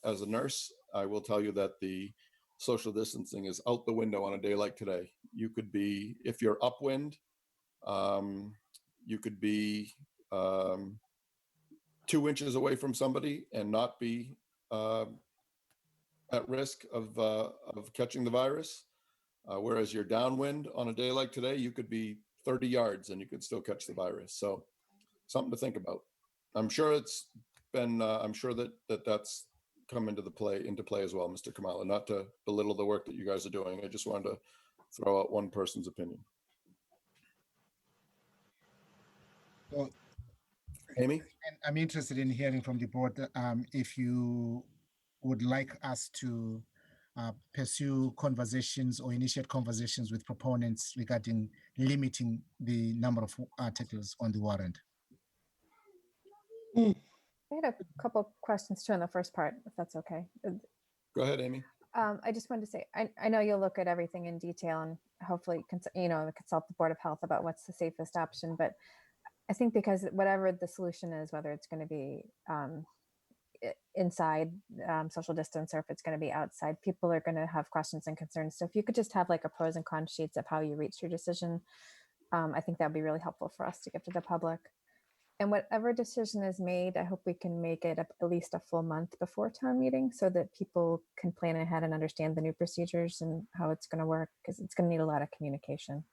as a nurse, I will tell you that the social distancing is out the window on a day like today. You could be, if you're upwind, you could be 2 inches away from somebody and not be at risk of catching the virus. Whereas you're downwind on a day like today, you could be 30 yards and you could still catch the virus. So something to think about. I'm sure it's been, I'm sure that's come into play as well, Mr. Kamala, not to belittle the work that you guys are doing. I just wanted to throw out one person's opinion. Well, Amy? And I'm interested in hearing from the board if you would like us to pursue conversations or initiate conversations with proponents regarding limiting the number of articles on the warrant. I had a couple questions too on the first part, if that's okay. Go ahead, Amy. I just wanted to say, I know you'll look at everything in detail and hopefully, consult the Board of Health about what's the safest option. But I think because whatever the solution is, whether it's going to be inside social distance or if it's going to be outside, people are going to have questions and concerns. So if you could just have like a pros and cons sheets of how you reached your decision, I think that would be really helpful for us to give to the public. And whatever decision is made, I hope we can make it at least a full month before town meeting so that people can plan ahead and understand the new procedures and how it's going to work, because it's going to need a lot of communication.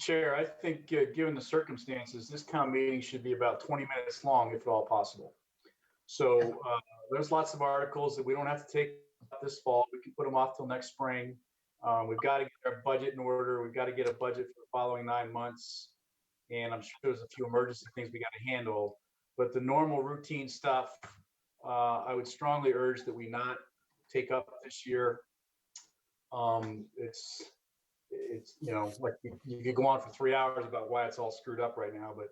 Chair, I think given the circumstances, this town meeting should be about 20 minutes long, if at all possible. So there's lots of articles that we don't have to take up this fall. We can put them off till next spring. We've got to get our budget in order. We've got to get a budget for the following 9 months. And I'm sure there's a few emergency things we got to handle. But the normal routine stuff, I would strongly urge that we not take up this year. It's like you could go on for 3 hours about why it's all screwed up right now, but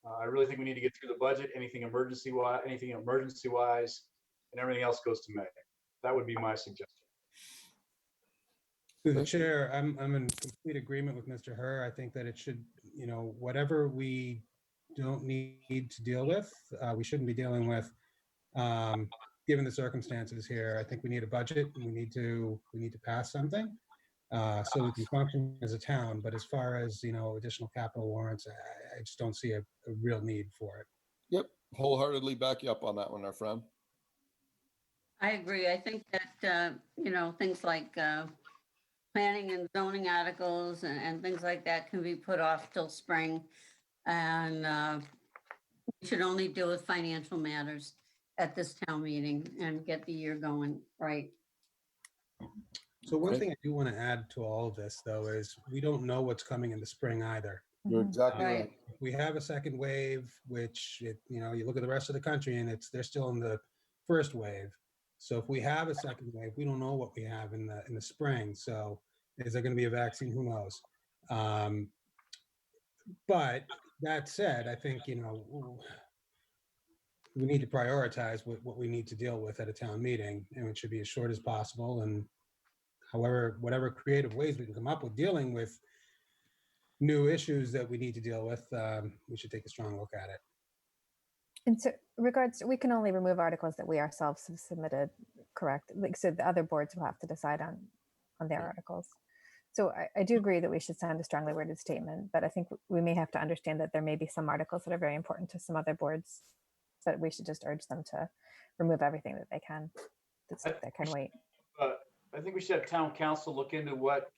I really think we need to get through the budget, anything emergency wise, and everything else goes to May. That would be my suggestion. Through the chair, I'm in complete agreement with Mr. Herr. I think that it should, whatever we don't need to deal with, we shouldn't be dealing with, given the circumstances here. I think we need a budget and we need to pass something so we can function as a town. But as far as, additional capital warrants, I just don't see a real need for it. Yep, wholeheartedly back you up on that one, our friend. I agree. I think that, things like planning and zoning articles and things like that can be put off till spring. And we should only deal with financial matters at this town meeting and get the year going right. So one thing I do want to add to all of this, though, is we don't know what's coming in the spring either. You're exactly right. If we have a second wave, which, you look at the rest of the country and they're still in the first wave. So if we have a second wave, we don't know what we have in the spring. So is there going to be a vaccine? Who knows? But that said, I think, we need to prioritize what we need to deal with at a town meeting, and it should be as short as possible. And whatever creative ways we can come up with dealing with new issues that we need to deal with, we should take a strong look at it. And so we can only remove articles that we ourselves have submitted, correct? Like, so the other boards will have to decide on their articles. So I do agree that we should send a strongly worded statement, but I think we may have to understand that there may be some articles that are very important to some other boards, but we should just urge them to remove everything that they can, that can wait. I think we should have town council look into what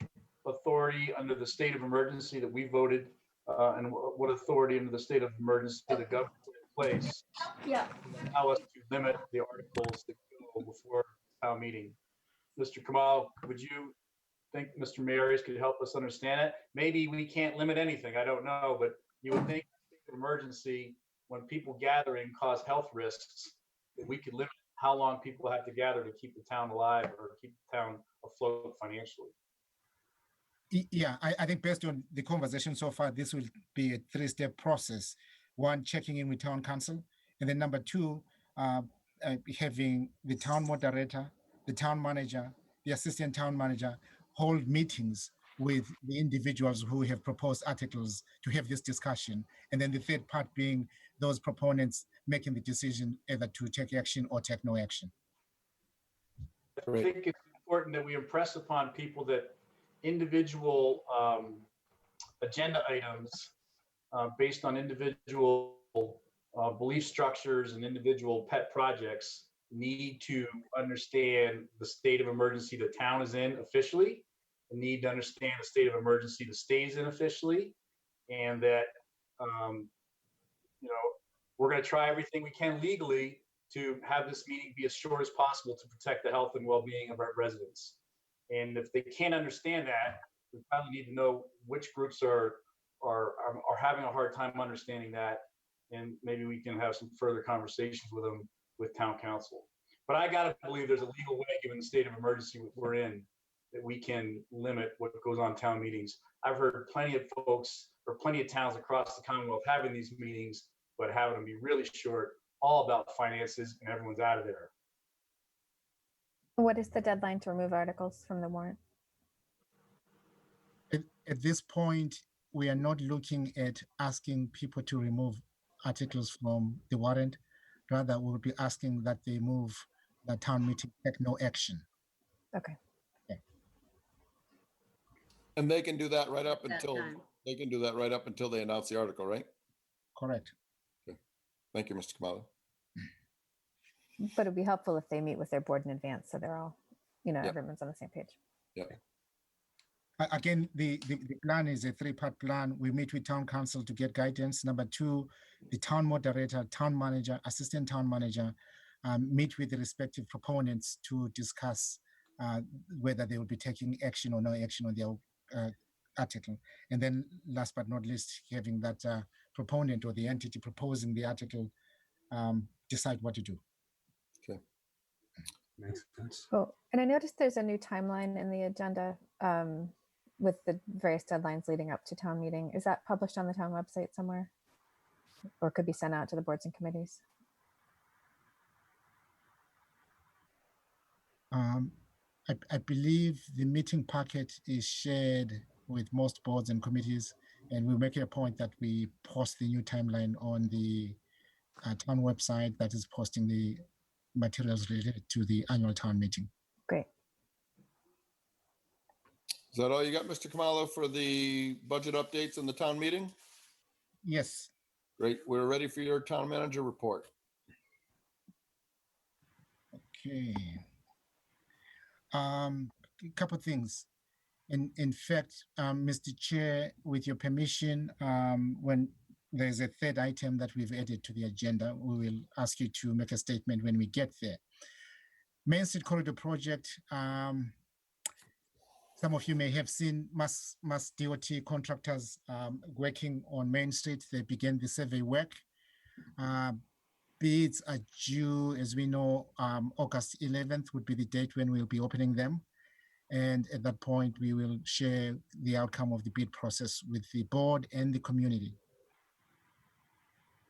authority under the state of emergency that we voted and what authority under the state of emergency the government put in place. Yeah. Allow us to limit the articles that go before town meeting. Mr. Kamal, would you think Mr. Marius could help us understand it? Maybe we can't limit anything. I don't know, but you would think state of emergency, when people gathering cause health risks, that we could limit how long people have to gather to keep the town alive or keep the town afloat financially. Yeah, I think based on the conversation so far, this will be a 3-step process. One, checking in with town council, and then number 2, having the town moderator, the town manager, the assistant town manager hold meetings with the individuals who have proposed articles to have this discussion. And then the third part being those proponents making the decision either to take action or take no action. I think it's important that we impress upon people that individual agenda items based on individual belief structures and individual pet projects need to understand the state of emergency the town is in officially, and need to understand the state of emergency the state is in officially, and that we're going to try everything we can legally to have this meeting be as short as possible to protect the health and well-being of our residents. And if they can't understand that, we probably need to know which groups are having a hard time understanding that, and maybe we can have some further conversations with them with town council. But I gotta believe there's a legal way, given the state of emergency we're in, that we can limit what goes on town meetings. I've heard plenty of folks or plenty of towns across the Commonwealth having these meetings, but having them be really short, all about finances, and everyone's out of there. What is the deadline to remove articles from the warrant? At this point, we are not looking at asking people to remove articles from the warrant. Rather, we'll be asking that they move the town meeting, take no action. Okay. And they can do that right up until they announce the article, right? Correct. Okay. Thank you, Mr. Kamala. But it'd be helpful if they meet with their board in advance so they're all, everyone's on the same page. Yeah. Again, the plan is a three-part plan. We meet with town council to get guidance. Number two, the town moderator, town manager, assistant town manager, meet with the respective proponents to discuss whether they will be taking action or no action on their article. And then last but not least, having that proponent or the entity proposing the article decide what to do. Okay. Makes sense. Oh, and I noticed there's a new timeline in the agenda with the various deadlines leading up to town meeting. Is that published on the town website somewhere? Or could be sent out to the boards and committees? I believe the meeting packet is shared with most boards and committees, and we'll make it a point that we post the new timeline on the town website that is posting the materials related to the annual town meeting. Great. Is that all you got, Mr. Kamalo, for the budget updates in the town meeting? Yes. Great. We're ready for your town manager report. Okay. A couple of things. In fact, Mr. Chair, with your permission, when there's a third item that we've added to the agenda, we will ask you to make a statement when we get there. Main Street Corridor Project, some of you may have seen Mass DOT contractors working on Main Street. They began the survey work. Bids are due, as we know, August 11th would be the date when we'll be opening them. And at that point, we will share the outcome of the bid process with the board and the community.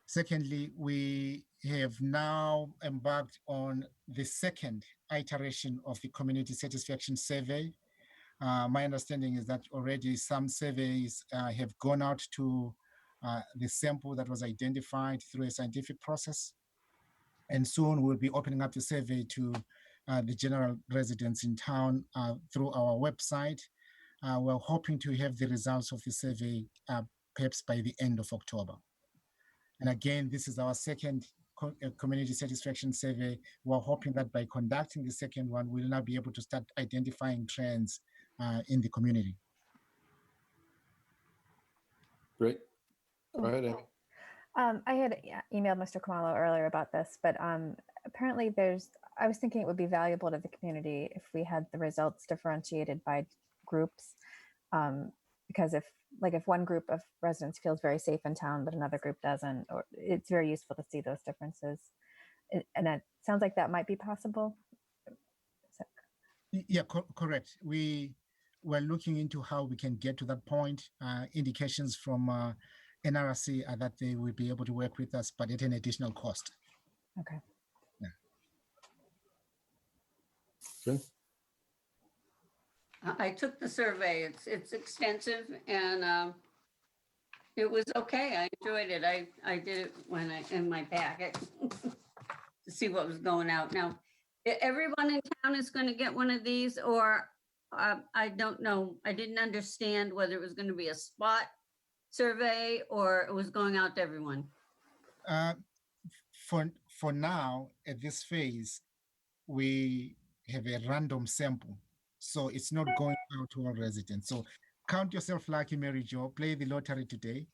Secondly, we have now embarked on the second iteration of the community satisfaction survey. My understanding is that already some surveys have gone out to the sample that was identified through a scientific process. And soon we'll be opening up the survey to the general residents in town through our website. We're hoping to have the results of the survey perhaps by the end of October. And again, this is our second community satisfaction survey. We're hoping that by conducting the second one, we'll now be able to start identifying trends in the community. Great. Go ahead, Amy. I had emailed Mr. Kamalo earlier about this, but apparently I was thinking it would be valuable to the community if we had the results differentiated by groups. Because if one group of residents feels very safe in town, but another group doesn't, or it's very useful to see those differences. And it sounds like that might be possible. Yeah, correct. We're looking into how we can get to that point. Indications from NRC are that they will be able to work with us, but at an additional cost. Okay. Yeah. Okay. I took the survey. It's extensive and it was okay. I enjoyed it. I did it in my packet to see what was going out. Now, everyone in town is going to get one of these, or I don't know. I didn't understand whether it was going to be a spot survey or it was going out to everyone. For now, at this phase, we have a random sample. So it's not going out to all residents. So count yourself lucky, Mary Jo. Play the lottery today.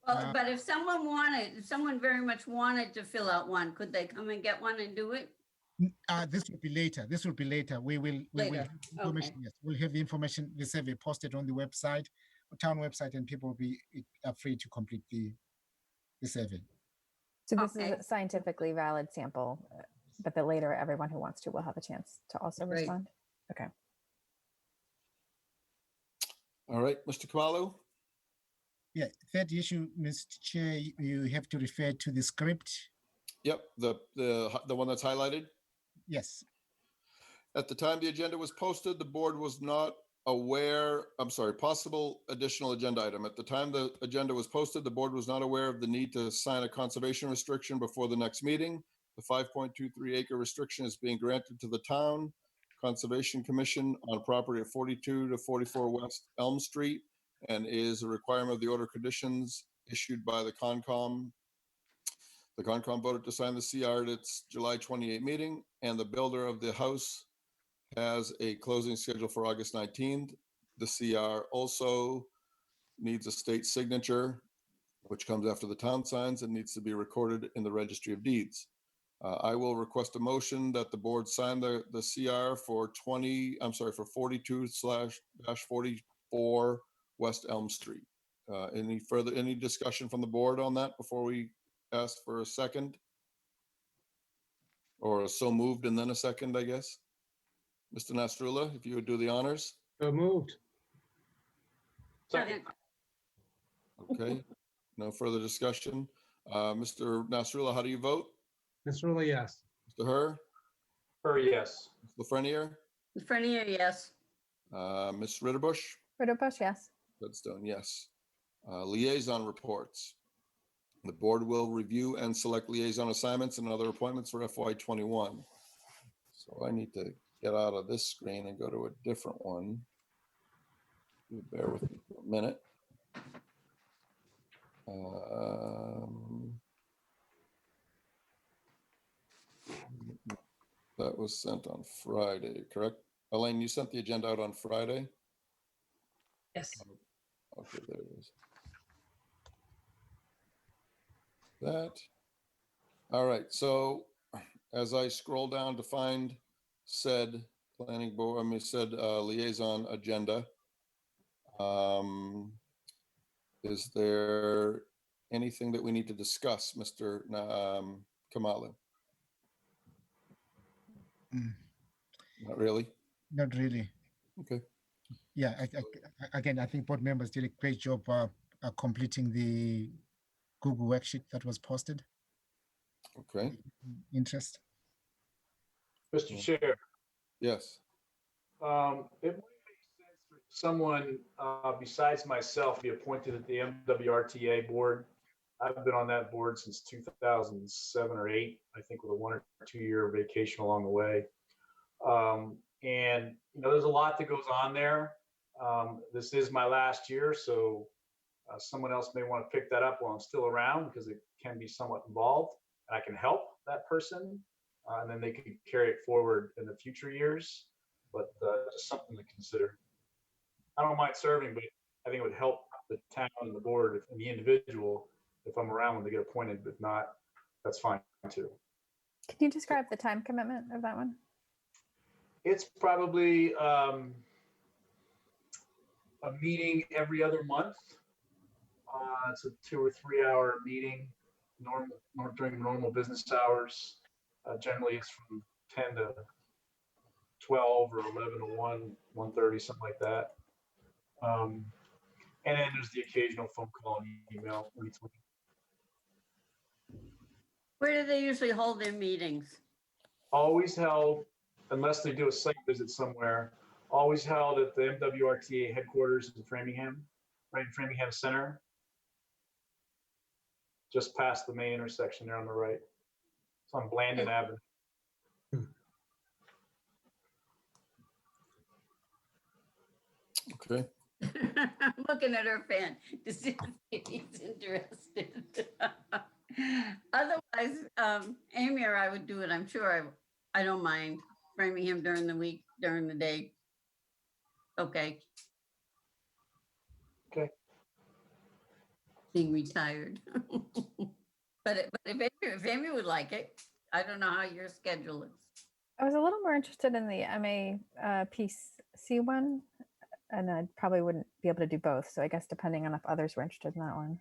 Well, but if someone very much wanted to fill out one, could they come and get one and do it? This will be later. This will be later. We will have information. Okay. Yes, we'll have the information, the survey posted on the website, town website, and people will be free to complete the survey. So this is a scientifically valid sample, but that later everyone who wants to will have a chance to also respond. Okay. All right, Mr. Kamalo. Yeah, third issue, Mr. Chair, you have to refer to the script. Yep, the one that's highlighted. Yes. At the time the agenda was posted, the board was not aware, possible additional agenda item. At the time the agenda was posted, the board was not aware of the need to sign a conservation restriction before the next meeting. The 5.23 acre restriction is being granted to the town Conservation Commission on property at 42 to 44 West Elm Street and is a requirement of the order of conditions issued by the Concom. The Concom voted to sign the CR at its July 28 meeting, and the builder of the house has a closing schedule for August 19th. The CR also needs a state signature, which comes after the town signs and needs to be recorded in the registry of deeds. I will request a motion that the board sign the CR for 42/44 West Elm Street. Any discussion from the board on that before we ask for a second? Or so moved and then a second, I guess? Mr. Nasrullah, if you would do the honors. So moved. Second. Okay, no further discussion. Mr. Nasrullah, how do you vote? Nasrullah, yes. Mr. Herr? Or yes. Ms. Lafreniere? Lafreniere, yes. Ms. Ritterbush? Ritterbush, yes. Redstone, yes. Liaison reports. The board will review and select liaison assignments and other appointments for FY21. So I need to get out of this screen and go to a different one. You bear with me for a minute. That was sent on Friday, correct? Elaine, you sent the agenda out on Friday? Yes. Okay, there it is. That. All right, so as I scroll down to find said planning board, said liaison agenda, is there anything that we need to discuss, Mr. Kamala? Not really? Not really. Okay. Yeah, again, I think board members did a great job completing the Google worksheet that was posted. Okay. Interest. Mr. Chair. Yes. It might make sense for someone besides myself be appointed at the MWRTA board. I've been on that board since 2007 or 8, I think, with a 1 or 2 year vacation along the way. And there's a lot that goes on there. This is my last year, so someone else may want to pick that up while I'm still around because it can be somewhat involved. And I can help that person, and then they can carry it forward in the future years. But just something to consider. I don't mind serving, but I think it would help the town and the board and the individual if I'm around when they get appointed. But if not, that's fine too. Can you describe the time commitment of that one? It's probably a meeting every other month. It's a 2 or 3 hour meeting, during normal business hours. Generally, it's from 10 to 12 or 11 to 1, 1:30, something like that. And then there's the occasional phone call and email in between. Where do they usually hold their meetings? Always held, unless they do a site visit somewhere, always held at the MWRTA headquarters in Framingham, right in Framingham Center. Just past the main intersection there on the right. It's on Blandon Avenue. Okay. I'm looking at her fan to see if he's interested. Otherwise, Amy or I would do it. I'm sure I don't mind Framingham during the week, during the day. Okay. Okay. Being retired. But if Amy would like it, I don't know how your schedule is. I was a little more interested in the MAPC one, and I probably wouldn't be able to do both. So I guess depending on if others were interested in that one.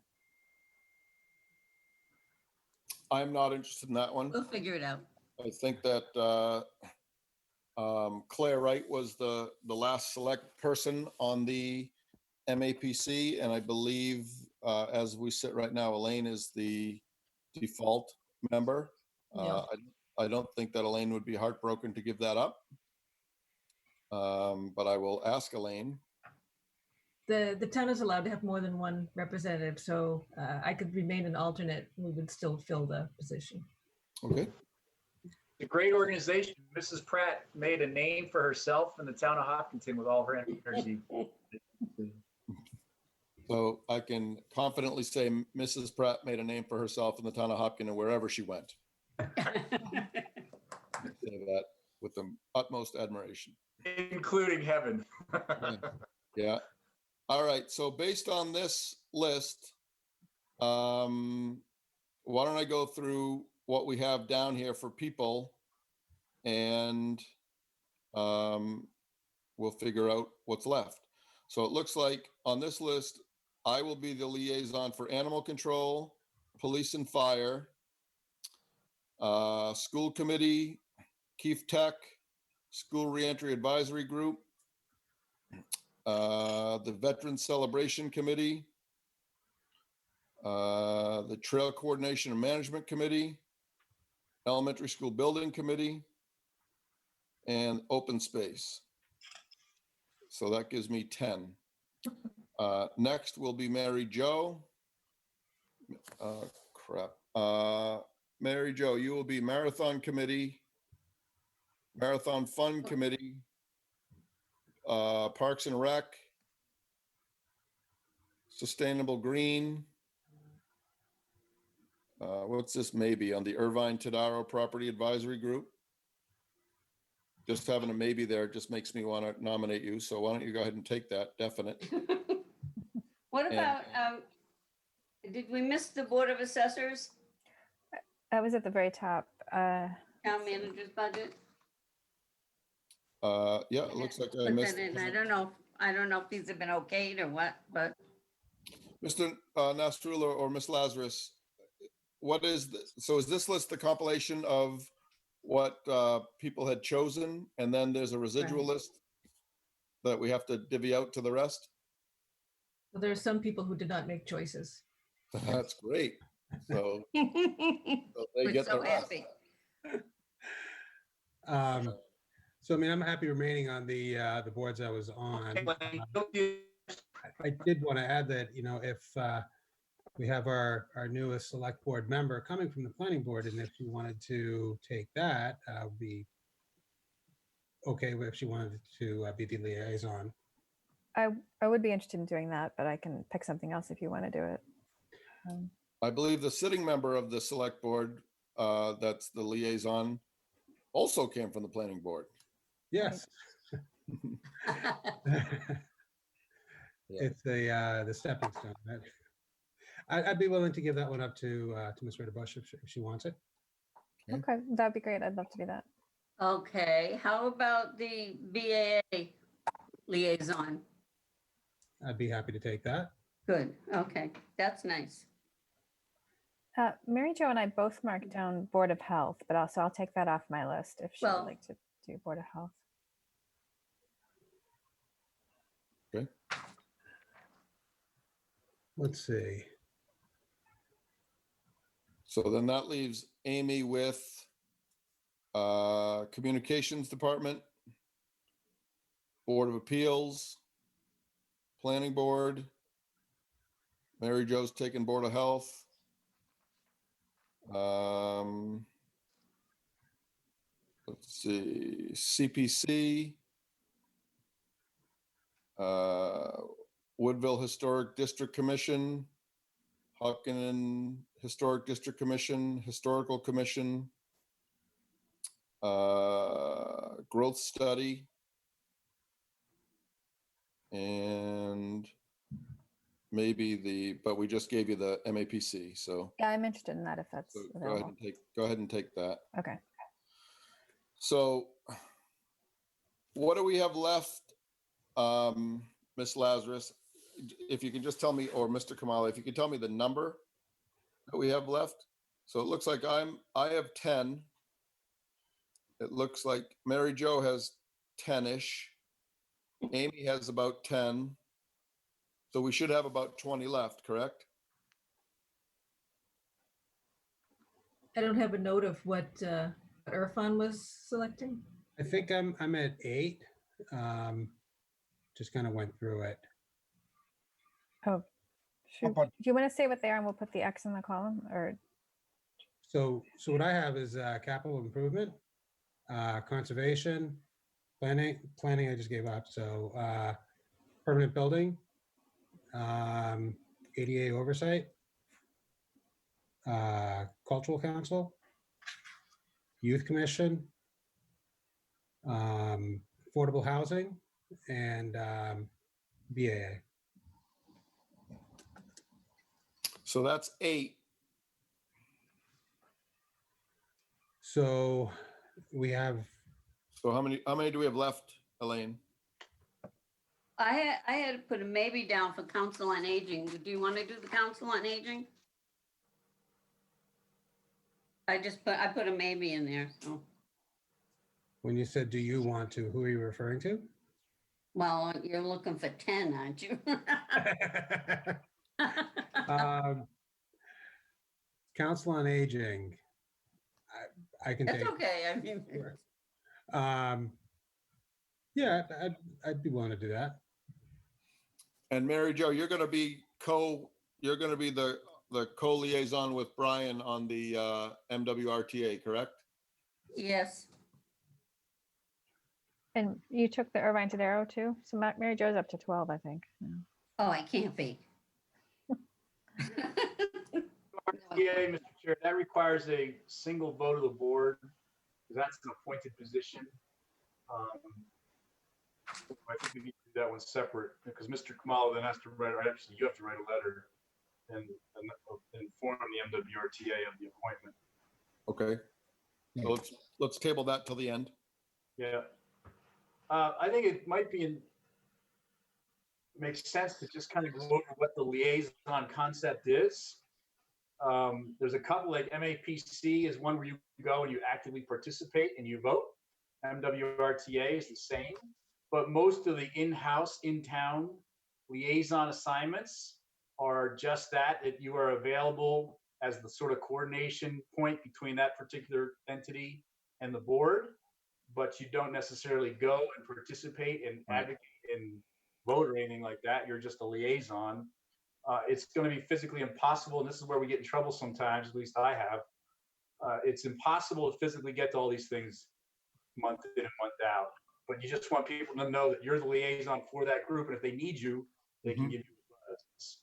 I'm not interested in that one. We'll figure it out. I think that Claire Wright was the last select person on the MAPC, and I believe as we sit right now, Elaine is the default member. Yeah. I don't think that Elaine would be heartbroken to give that up, but I will ask Elaine. The town is allowed to have more than one representative, so I could remain an alternate. We would still fill the position. Okay. It's a great organization. Mrs. Pratt made a name for herself in the town of Hopkinton with all her energy. So I can confidently say Mrs. Pratt made a name for herself in the town of Hopkinton wherever she went. Say that with the utmost admiration. Including heaven. Yeah. Yeah. All right. So based on this list, why don't I go through what we have down here for people, and we'll figure out what's left. So it looks like on this list, I will be the liaison for animal control, police and fire, school committee, Keefe Tech, school reentry advisory group, the Veterans Celebration Committee, the Trail Coordination and Management Committee, Elementary School Building Committee, and Open Space. So that gives me 10. Next will be Mary Jo. Mary Jo, you will be Marathon Committee, Marathon Fund Committee, Parks and Rec, Sustainable Green. What's this maybe on the Irvine Tadaro Property Advisory Group? Just having a maybe there just makes me want to nominate you. So why don't you go ahead and take that, definite. What about, did we miss the Board of Assessors, That was at the very top. town manager's budget? Yeah, it looks like I Put missed. that in. I don't know if these have been okayed or what, but Mr. Nasrullah or Miss Lazarus, what is, so is this list the compilation of what people had chosen, and then there's a residual list that we have to divvy out to the rest? Well, there are some people who did not make choices. That's great. So, so they we're get so the rest. happy. So I mean, I'm happy remaining on the boards I was on. I did want to add that, you know, if we have our newest select board member coming from the planning board, and if she wanted to take that, would be okay if she wanted to be the liaison. I would be interested in doing that, but I can pick something else if you want to do it. I believe the sitting member of the select board, that's the liaison, also came from the planning board. Yes. It's the stepping stone. I'd be willing to give that one up to Ms. Rita Bush if she wants it. Okay, that'd be great. I'd love to do that. Okay, how about the BAA liaison? I'd be happy to take that. Good, okay, that's nice. Mary Jo and I both marked down Board of Health, but also I'll take that off my list if she Well, would like to do Board of Health. Okay. Let's see. So then that leaves Amy with Communications Department, Board of Appeals, Planning Board. Mary Jo's taking Board of Health. Let's see, CPC, Woodville Historic District Commission, Hopkinen Historic District Commission, Historical Commission, Growth Study, and maybe but we just gave you the MAPC, so. Yeah, I'm interested in that if that's So available. go ahead and take that. Okay. So what do we have left, Ms. Lazarus? If you can just tell me, or Mr. Kamali, if you could tell me the number that we have left. So it looks like I have 10. It looks like Mary Jo has 10-ish. Amy has about 10. So we should have about 20 left, correct? I don't have a note of what Irfan was selecting. I think I'm at 8. Just kind of went through it. Oh, shoot. Do you want to say what they are and we'll put the X in the column, or? So what I have is capital improvement, conservation, planning I just gave up. So permanent building, ADA oversight, cultural council, youth commission, affordable housing, and BAA. So that's 8. So we have, So how many do we have left, Elaine? I had to put a maybe down for council on aging. Do you want to do the council on aging? I put a maybe in there, so, when you said, do you want to, who are you referring to? well, you're looking for 10, aren't you? Council on Aging. I can That's take. okay, I mean, Yeah, I'd be willing to do that. And Mary Jo, you're going to be the co-liaison with Brian on the MWRTA, correct? yes. And you took the Irvine Tadero too? So Mary Jo's up to 12, I think. Yeah. Oh, I can't be. Yeah, Mr. Chair, that requires a single vote of the board, because that's an appointed position. I think we need to do that one separate, because Mr. Kamala then has to write, or actually you have to write a letter and inform the MWRTA of the appointment. Okay. So let's table that till the end. Yeah. I think it might makes sense to just kind of go over what the liaison concept is. There's a couple, like MAPC is one where you go and you actively participate and you vote. MWRTA is the same, but most of the in-house, in-town liaison assignments are just that you are available as the sort of coordination point between that particular entity and the board, but you don't necessarily go and participate and advocate and vote or anything like that. You're just a liaison. It's going to be physically impossible, and this is where we get in trouble sometimes, at least I have. It's impossible to physically get to all these things month in and month out, but you just want people to know that you're the liaison for that group, and if they need you, they can give you a buzz.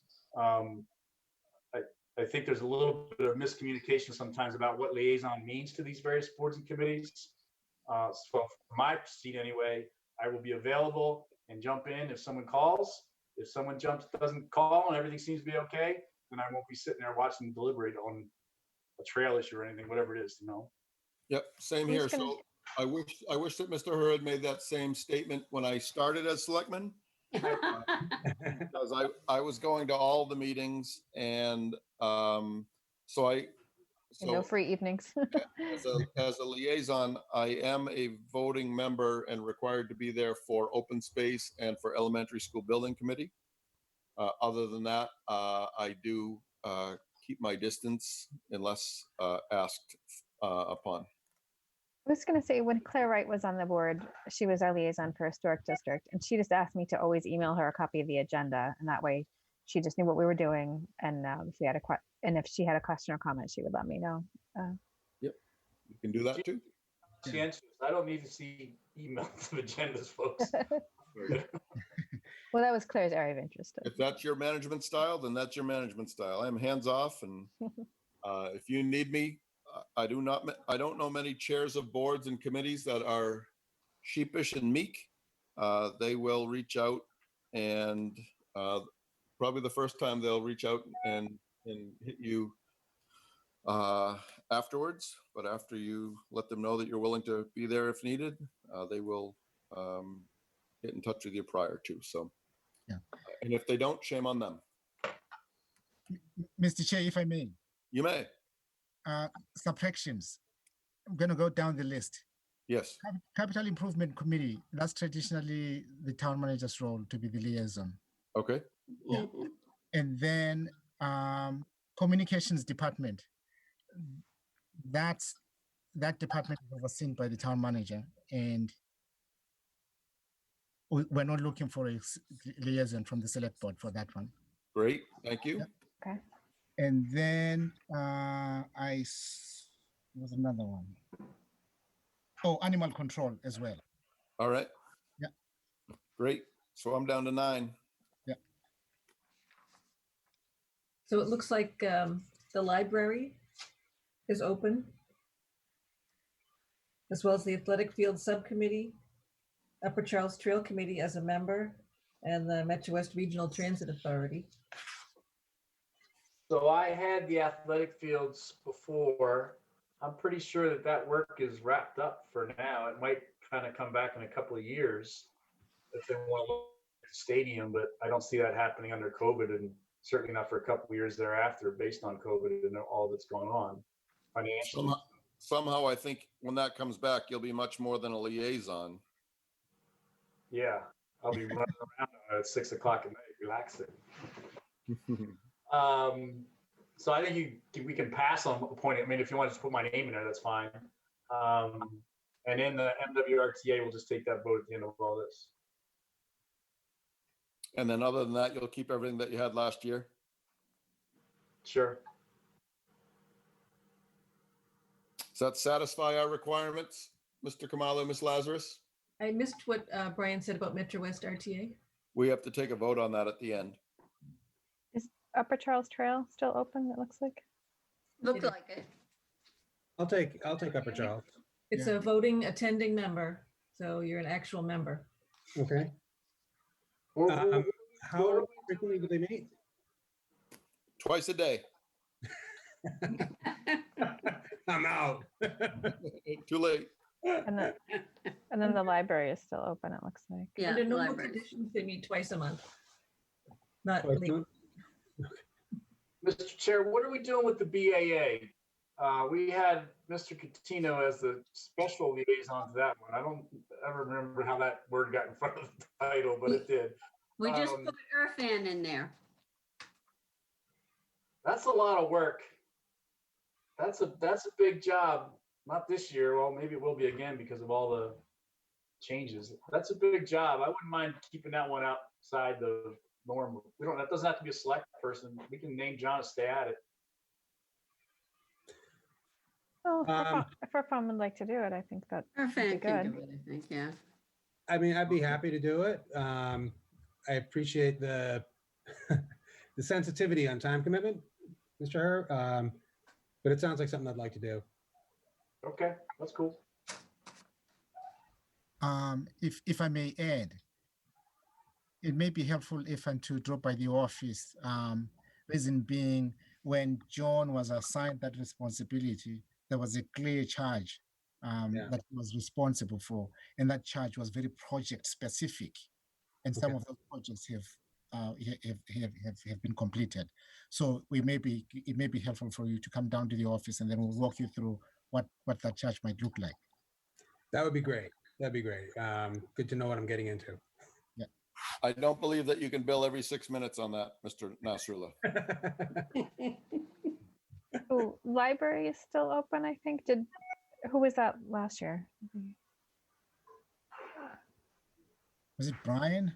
I think there's a little bit of miscommunication sometimes about what liaison means to these various boards and committees. So from my seat anyway, I will be available and jump in if someone calls. If someone doesn't call and everything seems to be okay, then I won't be sitting there watching them deliberate on a trail issue or anything, whatever it is, you know. Yep, same here. So I wish that Mr. Hurd made that same statement when I started as selectman. Because I was going to all the meetings, and No free evenings. as a liaison, I am a voting member and required to be there for open space and for elementary school building committee. Other than that, I do keep my distance unless asked upon. I was going to say, when Claire Wright was on the board, she was our liaison for Historic District, and she just asked me to always email her a copy of the agenda, and that way she just knew what we were doing, and if she had a question or comment, she would let me know. Yep, you can do that too. I don't need to see emails of agendas, folks. Well, that was Claire's area of interest. If that's your management style, then that's your management style. I'm hands off, and if you need me, I don't know many chairs of boards and committees that are sheepish and meek. They will reach out, and probably the first time they'll reach out and hit you afterwards. But after you let them know that you're willing to be there if needed, they will get in touch with you prior to. So, yeah. And if they don't, shame on them. Mr. Chair, if I may. You may. Subtractions. I'm going to go down the list. Yes. Capital Improvement Committee. That's traditionally the town manager's role, to be the liaison. Okay. Yeah. And then Communications Department. That department is overseen by the town manager, and we're not looking for a liaison from the select board for that one. Great, thank you. Yeah. Okay. And then was another one. Oh, animal control as well. All right. Yeah. Great. So I'm down to 9. Yeah. So it looks like the library is open, as well as the athletic field subcommittee, Upper Charles Trail Committee as a member, and the Metro West Regional Transit Authority. So I had the athletic fields before. I'm pretty sure that that work is wrapped up for now. It might kind of come back in a couple of years if they want to look at the stadium, but I don't see that happening under COVID, and certainly not for a couple of years thereafter based on COVID and all that's going on financially. Somehow, I think when that comes back, you'll be much more than a liaison. Yeah, I'll be running around at 6 o'clock at night, relaxing. So I think we can pass on appointing. I mean, if you want to just put my name in there, that's fine. And in the MWRTA, we'll just take that vote at the end of all this. And then other than that, you'll keep everything that you had last year? Sure. Does that satisfy our requirements, Mr. Kamalu, Ms. Lazarus? I missed what Brian said about Metro West RTA. We have to take a vote on that at the end. Is Upper Charles Trail still open? It looks like. Looked like it. I'll take Upper Charles. It's a voting attending member, so you're an actual member. Okay. How frequently do they meet? Twice a day. I'm out. Too late. And then the library is still open, it looks like. Yeah, Under normal libraries. conditions, they meet twice a month. Not Twice a legal. month? Mr. Chair, what are we doing with the BAA? We had Mr. Catino as the special liaison to that one. I don't ever remember how that word got in front of the title, but it did. We just put Irfan in there. That's a lot of work. That's a big job. Not this year. Well, maybe it will be again because of all the changes. That's a big job. I wouldn't mind keeping that one outside the norm. That doesn't have to be a select person. We can name John to stay at it. Well, if Irfan would like to do it, I think that would be Irfan can good. do it, I think, yeah. I mean, I'd be happy to do it. I appreciate the the sensitivity on time commitment, Mr. Herr. But it sounds like something I'd like to do. Okay, that's cool. If I may add, it may be helpful if I'm to drop by the office. Reason being, when John was assigned that responsibility, there was a clear charge that he was responsible for, and that charge was very project specific, and some of those projects have been completed. So it may be helpful for you to come down to the office, and then we'll walk you through what that charge might look like. That would be great. That'd be great. Good to know what I'm getting into. Yeah. I don't believe that you can bill every 6 minutes on that, Mr. Nasrullah. Oh, library is still open, I think. Who was that last year? Was it Brian?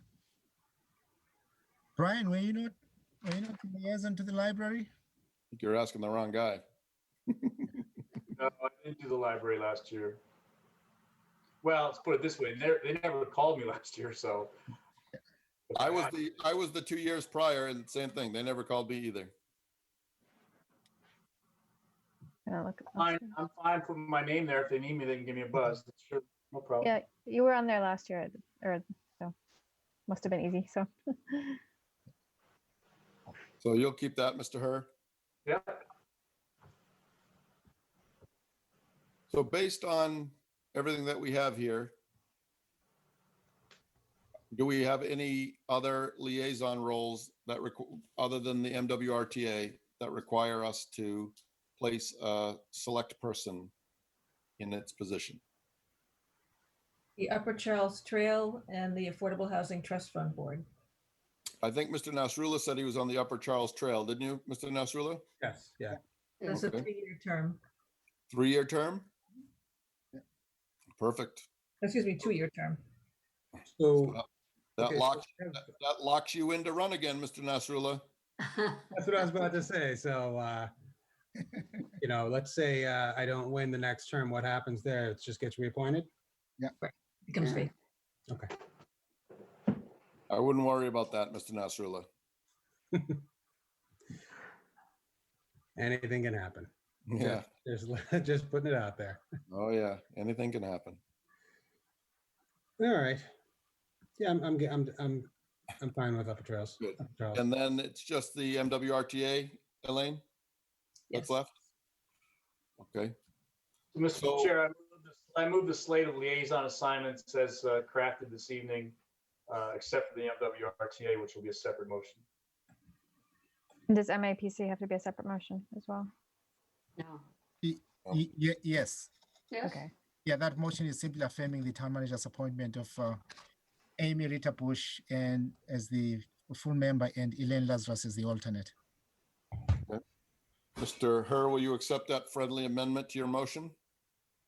Brian, were you not liaison to the library? I think you're asking the wrong guy. No, I didn't do the library last year. Well, let's put it this way: they never called me last year, so. I was the 2 years prior, and same thing. They never called me either. I'm fine putting my name there. If they need me, they can give me a buzz. Sure, no problem. Yeah, you were on there last year, or so must have been easy. So. So you'll keep that, Mr. Herr? Yeah. So based on everything that we have here, do we have any other liaison roles that other than the MWRTA that require us to place a select person in its position? The Upper Charles Trail and the Affordable Housing Trust Fund Board. I think Mr. Nasrullah said he was on the Upper Charles Trail, didn't you, Mr. Nasrullah? Yes, yeah. That's a 3-year term. 3-year term? Yeah. Perfect. Excuse me, 2-year term. So that locks you in to run again, Mr. Nasrullah. That's what I was about to say. So, let's say I don't win the next term. What happens there? It just gets reappointed? Yeah. Right. Becomes vacant. Okay. I wouldn't worry about that, Mr. Nasrullah. Anything can happen. Yeah. Just putting it out there. Oh yeah, anything can happen. All right. Yeah, I'm I'm fine with Upper Trails. Good. Upper Trails. And then it's just the MWRTA, Elaine? That's Yes. left? Okay. Mr. So- Chair, I move the slate of liaison assignments as crafted this evening, except for the MWRTA, which will be a separate motion. And does MAPC have to be a separate motion as well? No. Yes. Yes. Okay. Yeah, that motion is simply affirming the town manager's appointment of Amy Rita Bush and as the full member and Elaine Lazarus as the alternate. Mr. Herr, will you accept that friendly amendment to your motion?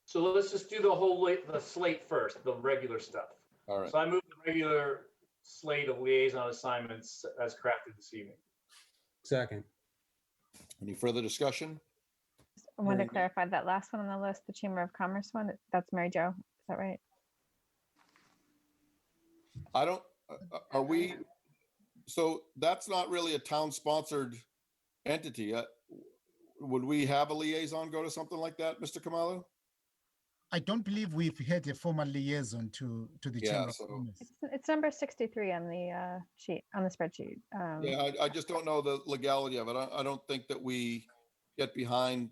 So let's just do the slate first, the regular stuff. All right. So I move the regular slate of liaison assignments as crafted this evening. Second. Any further discussion? I want to Hearing none. clarify that last one on the list, the Chamber of Commerce one. That's Mary Jo. Is that right? I don't, are we, so that's not really a town-sponsored entity. Would we have a liaison go to something like that, Mr. Kamalu? I don't believe we've had a formal liaison to the Yeah, Chamber of so- Commerce. It's number 63 on the sheet, on the spreadsheet. Yeah, I just don't know the legality of it. I don't think that we get behind,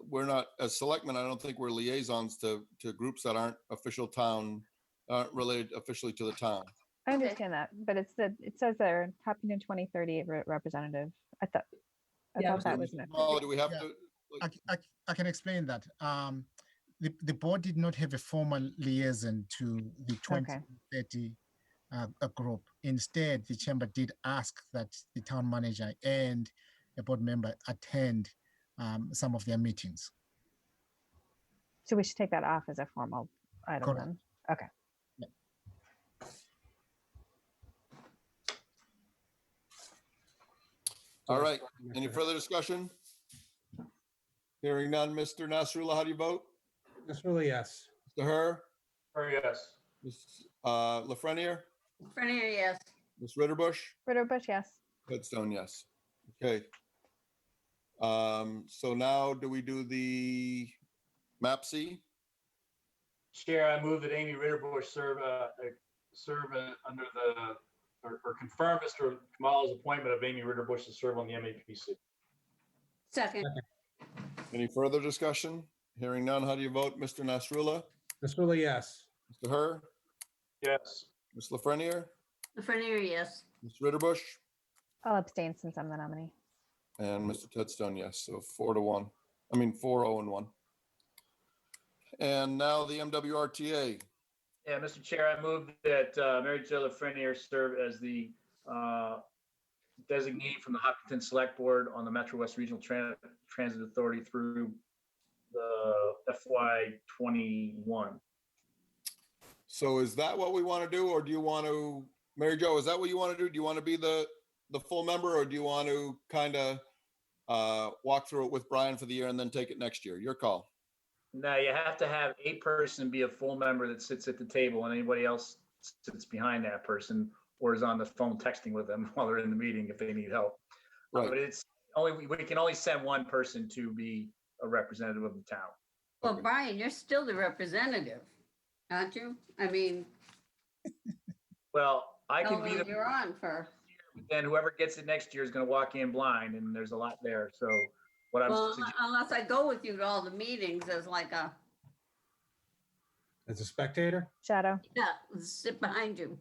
we're not, as selectmen, I don't think we're liaisons to groups that aren't official town, aren't related officially to the town. I understand that, but it says there, Hopkinton 2030 representative. I thought that was an Oh, do we have Yeah. to, I can explain that. The board did not have a formal liaison to the 2030 group. Instead, the chamber did ask that the town manager and a board member attend some of their meetings. So we should take that off as a formal item Correct. then. Okay. all right, any further discussion? Hearing none, Mr. Nasrullah, how do you vote? Nasrullah, yes. Mr. Herr? Or yes. Ms. Lafreniere? Frenier, yes. Ms. Ritterbush? Ritterbush, yes. Headstone, yes. Okay. So now do we do the MAPC? Chair, I move that Amy Ritterbush serve under or confirm Mr. Kamala's appointment of Amy Ritterbush to serve on the MAPC. Second. Any further discussion? Hearing none, how do you vote, Mr. Nasrullah? Nasrullah, yes. Mr. Herr? Yes. Ms. Lafreniere? Frenier, yes. Ms. Ritterbush? I'll abstain since I'm the nominee. And Mr. Tedstone, yes. So 4-1. I mean, 4-0-1. And now the MWRTA. Yeah, Mr. Chair, I move that Mary Jo Lafreniere serve as the designee from the Hopkinton Select Board on the Metro West Regional Transit Authority through the FY21. So is that what we want to do, or do you want to, Mary Jo, is that what you want to do? Do you want to be the full member, or do you want to kind of walk through it with Brian for the year and then take it next year? Your call. No, you have to have a person be a full member that sits at the table and anybody else sits behind that person or is on the phone texting with them while they're in the meeting if they need help. Right. But it's only, we can only send one person to be a representative of the town. Well, Brian, you're still the representative, aren't you? I mean, Well, I can be however the, you're on for. and whoever gets it next year is going to walk in blind and there's a lot there. So what I'm Well, suggesting, unless I go with you to all the meetings as like a, As a spectator? Shadow. yeah, sit behind you.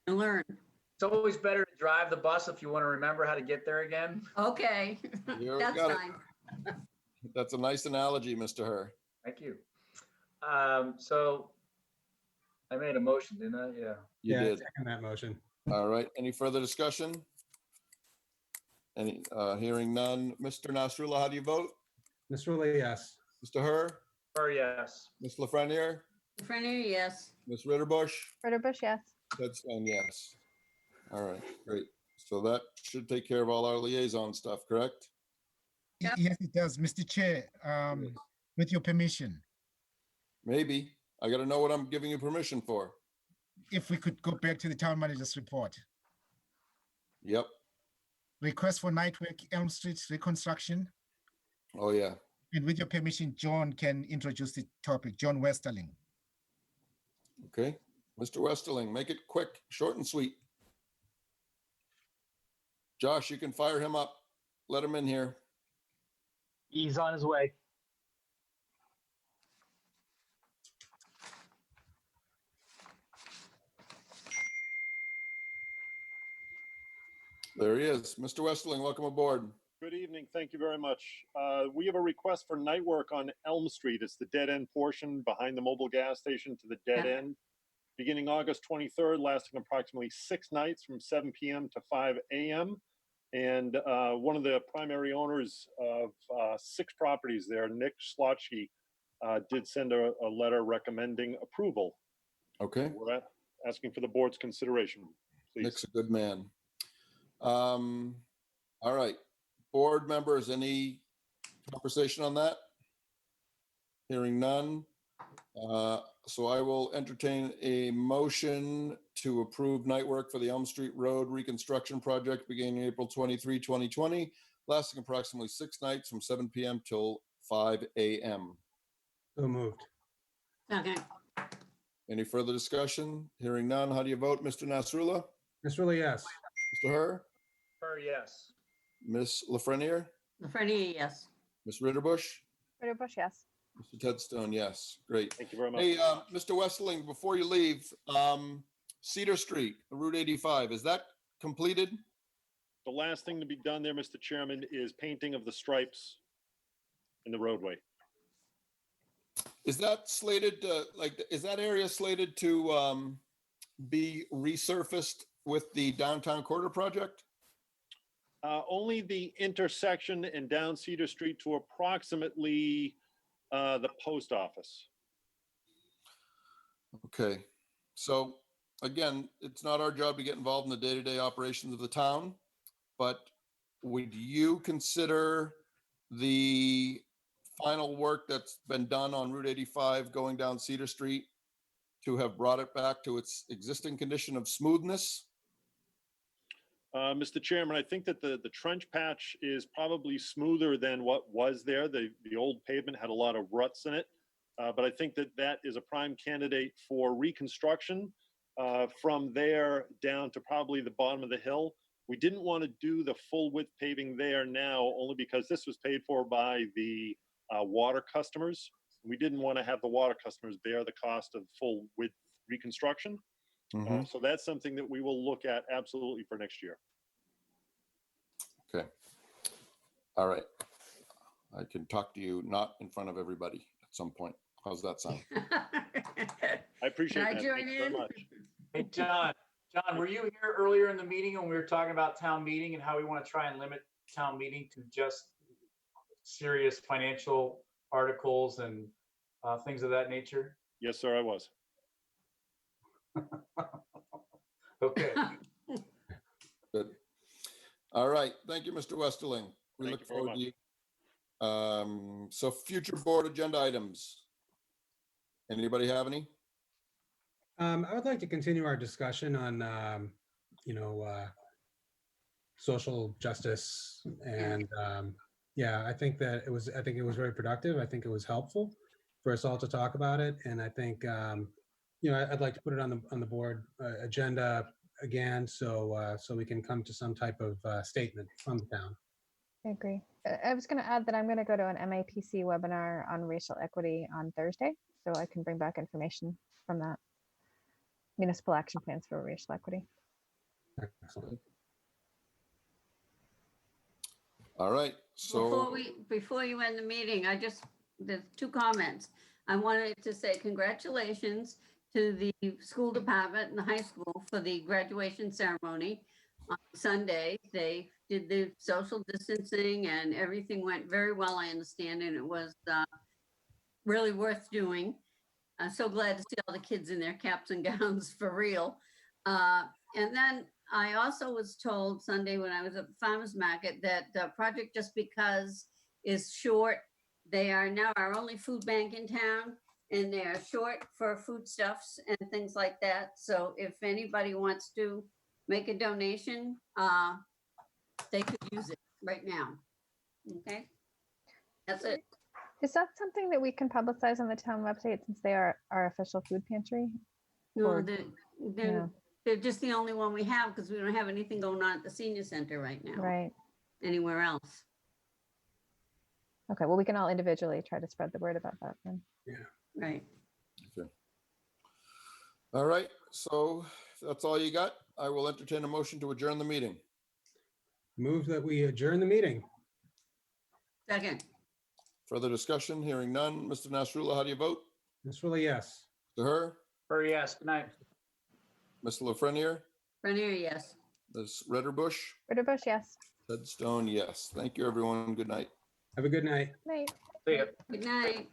And learn. it's always better to drive the bus if you want to remember how to get there again. Okay, You that's got it. fine. That's a nice analogy, Mr. Herr. Thank you. So I made a motion, didn't I? Yeah. You Yeah, did. second that motion. All right. Any further discussion? Any, hearing none. Mr. Nasrullah, how do you vote? Nasrullah, yes. Mr. Herr? Or yes. Ms. Lafreniere? Frenier, yes. Ms. Ritterbush? Ritterbush, yes. Tedstone, yes. All right, great. So that should take care of all our liaison stuff, correct? Yep. Yes, it does. Mr. Chair, with your permission, Maybe. I got to know what I'm giving you permission for. if we could go back to the town manager's report. Yep. Request for night work, Elm Street reconstruction. Oh, yeah. And with your permission, John can introduce the topic, John Westerling. Okay. Mr. Westerling, make it quick, short and sweet. Josh, you can fire him up. Let him in here. He's on his way. There he is. Mr. Westerling, welcome aboard. Good evening. Thank you very much. We have a request for night work on Elm Street. It's the dead end portion behind the mobile gas station to the dead end. Beginning August 23rd, lasting approximately 6 nights from 7 p.m. to 5 a.m. And one of the primary owners of 6 properties there, Nick Slotsky, did send a letter recommending approval. Okay. We're asking for the board's consideration, please. Nick's a good man. All right. Board members, any conversation on that? Hearing none. So I will entertain a motion to approve night work for the Elm Street Road reconstruction project beginning April 23, 2020, lasting approximately 6 nights from 7 p.m. till 5 a.m. So moved. Okay. Any further discussion? Hearing none. How do you vote, Mr. Nasrullah? Nasrullah, yes. Mr. Herr? Herr, yes. Ms. Lafreniere? Lafreniere, yes. Ms. Ritterbusch? Ritterbusch, yes. Mr. Tedstone, yes. Great. Thank you very much. Hey, Mr. Westling, before you leave, Cedar Street, Route 85, is that completed? The last thing to be done there, Mr. Chairman, is painting of the stripes in the roadway. Is that slated, is that area slated to be resurfaced with the downtown corridor project? Only the intersection and down Cedar Street to approximately the post office. Okay, so again, it's not our job to get involved in the day-to-day operations of the town, but would you consider the final work that's been done on Route 85 going down Cedar Street to have brought it back to its existing condition of smoothness? Mr. Chairman, I think that the trench patch is probably smoother than what was there. The old pavement had a lot of ruts in it, but I think that that is a prime candidate for reconstruction from there down to probably the bottom of the hill. We didn't want to do the full width paving there now, only because this was paid for by the water customers. We didn't want to have the water customers bear the cost of full width reconstruction. So that's something that we will look at absolutely for next year. Okay. All right. I can talk to you not in front of everybody at some point. How's that sound? I appreciate Can I that. join Thank you very in? much. Hey, John, were you here earlier in the meeting when we were talking about town meeting and how we want to try and limit town meeting to just serious financial articles and things of that nature? Yes, sir, I was. Okay. Good. All right. Thank you, Mr. Westerling. We Thank look you very forward to you. So future board agenda items. Anybody have any? I would like to continue our discussion on, social justice, and yeah, I think it was very productive. I think it was helpful for us all to talk about it, and I think I'd like to put it on the board agenda again, so we can come to some type of statement from the town. I agree. I was going to add that I'm going to go to an MAPC webinar on racial equity on Thursday, so I can bring back information from that. Municipal action plans for racial equity. Excellent. All right. So Before you end the meeting, there's 2 comments. I wanted to say congratulations to the school department and the high school for the graduation ceremony on Sunday. They did the social distancing and everything went very well, I understand, and it was really worth doing. I'm so glad to see all the kids in their caps and gowns for real. And then I also was told Sunday when I was at the farmer's market that Project Just Because is short. They are now our only food bank in town, and they're short for foodstuffs and things like that. So if anybody wants to make a donation, they could use it right now. Okay, that's it. Is that something that we can publicize on the town website since they are our official food pantry? No, Or- they're, they're just the only one we have because we don't have anything going on at the senior center right now. Right. Anywhere else. Okay, well, we can all individually try to spread the word about that then. Right. Okay. All right, so if that's all you got, I will entertain a motion to adjourn the meeting. Move that we adjourn the meeting. Second. Further discussion, hearing none. Mr. Nasrullah, how do you vote? It's really yes. To her, Or yes, good night. Mr. Lafreniere, Renier, yes. Ms. Ritterbush, Ritterbush, yes. Ted Stone, yes. Thank you, everyone. Good night. Have a good night. Night. See ya. Good night.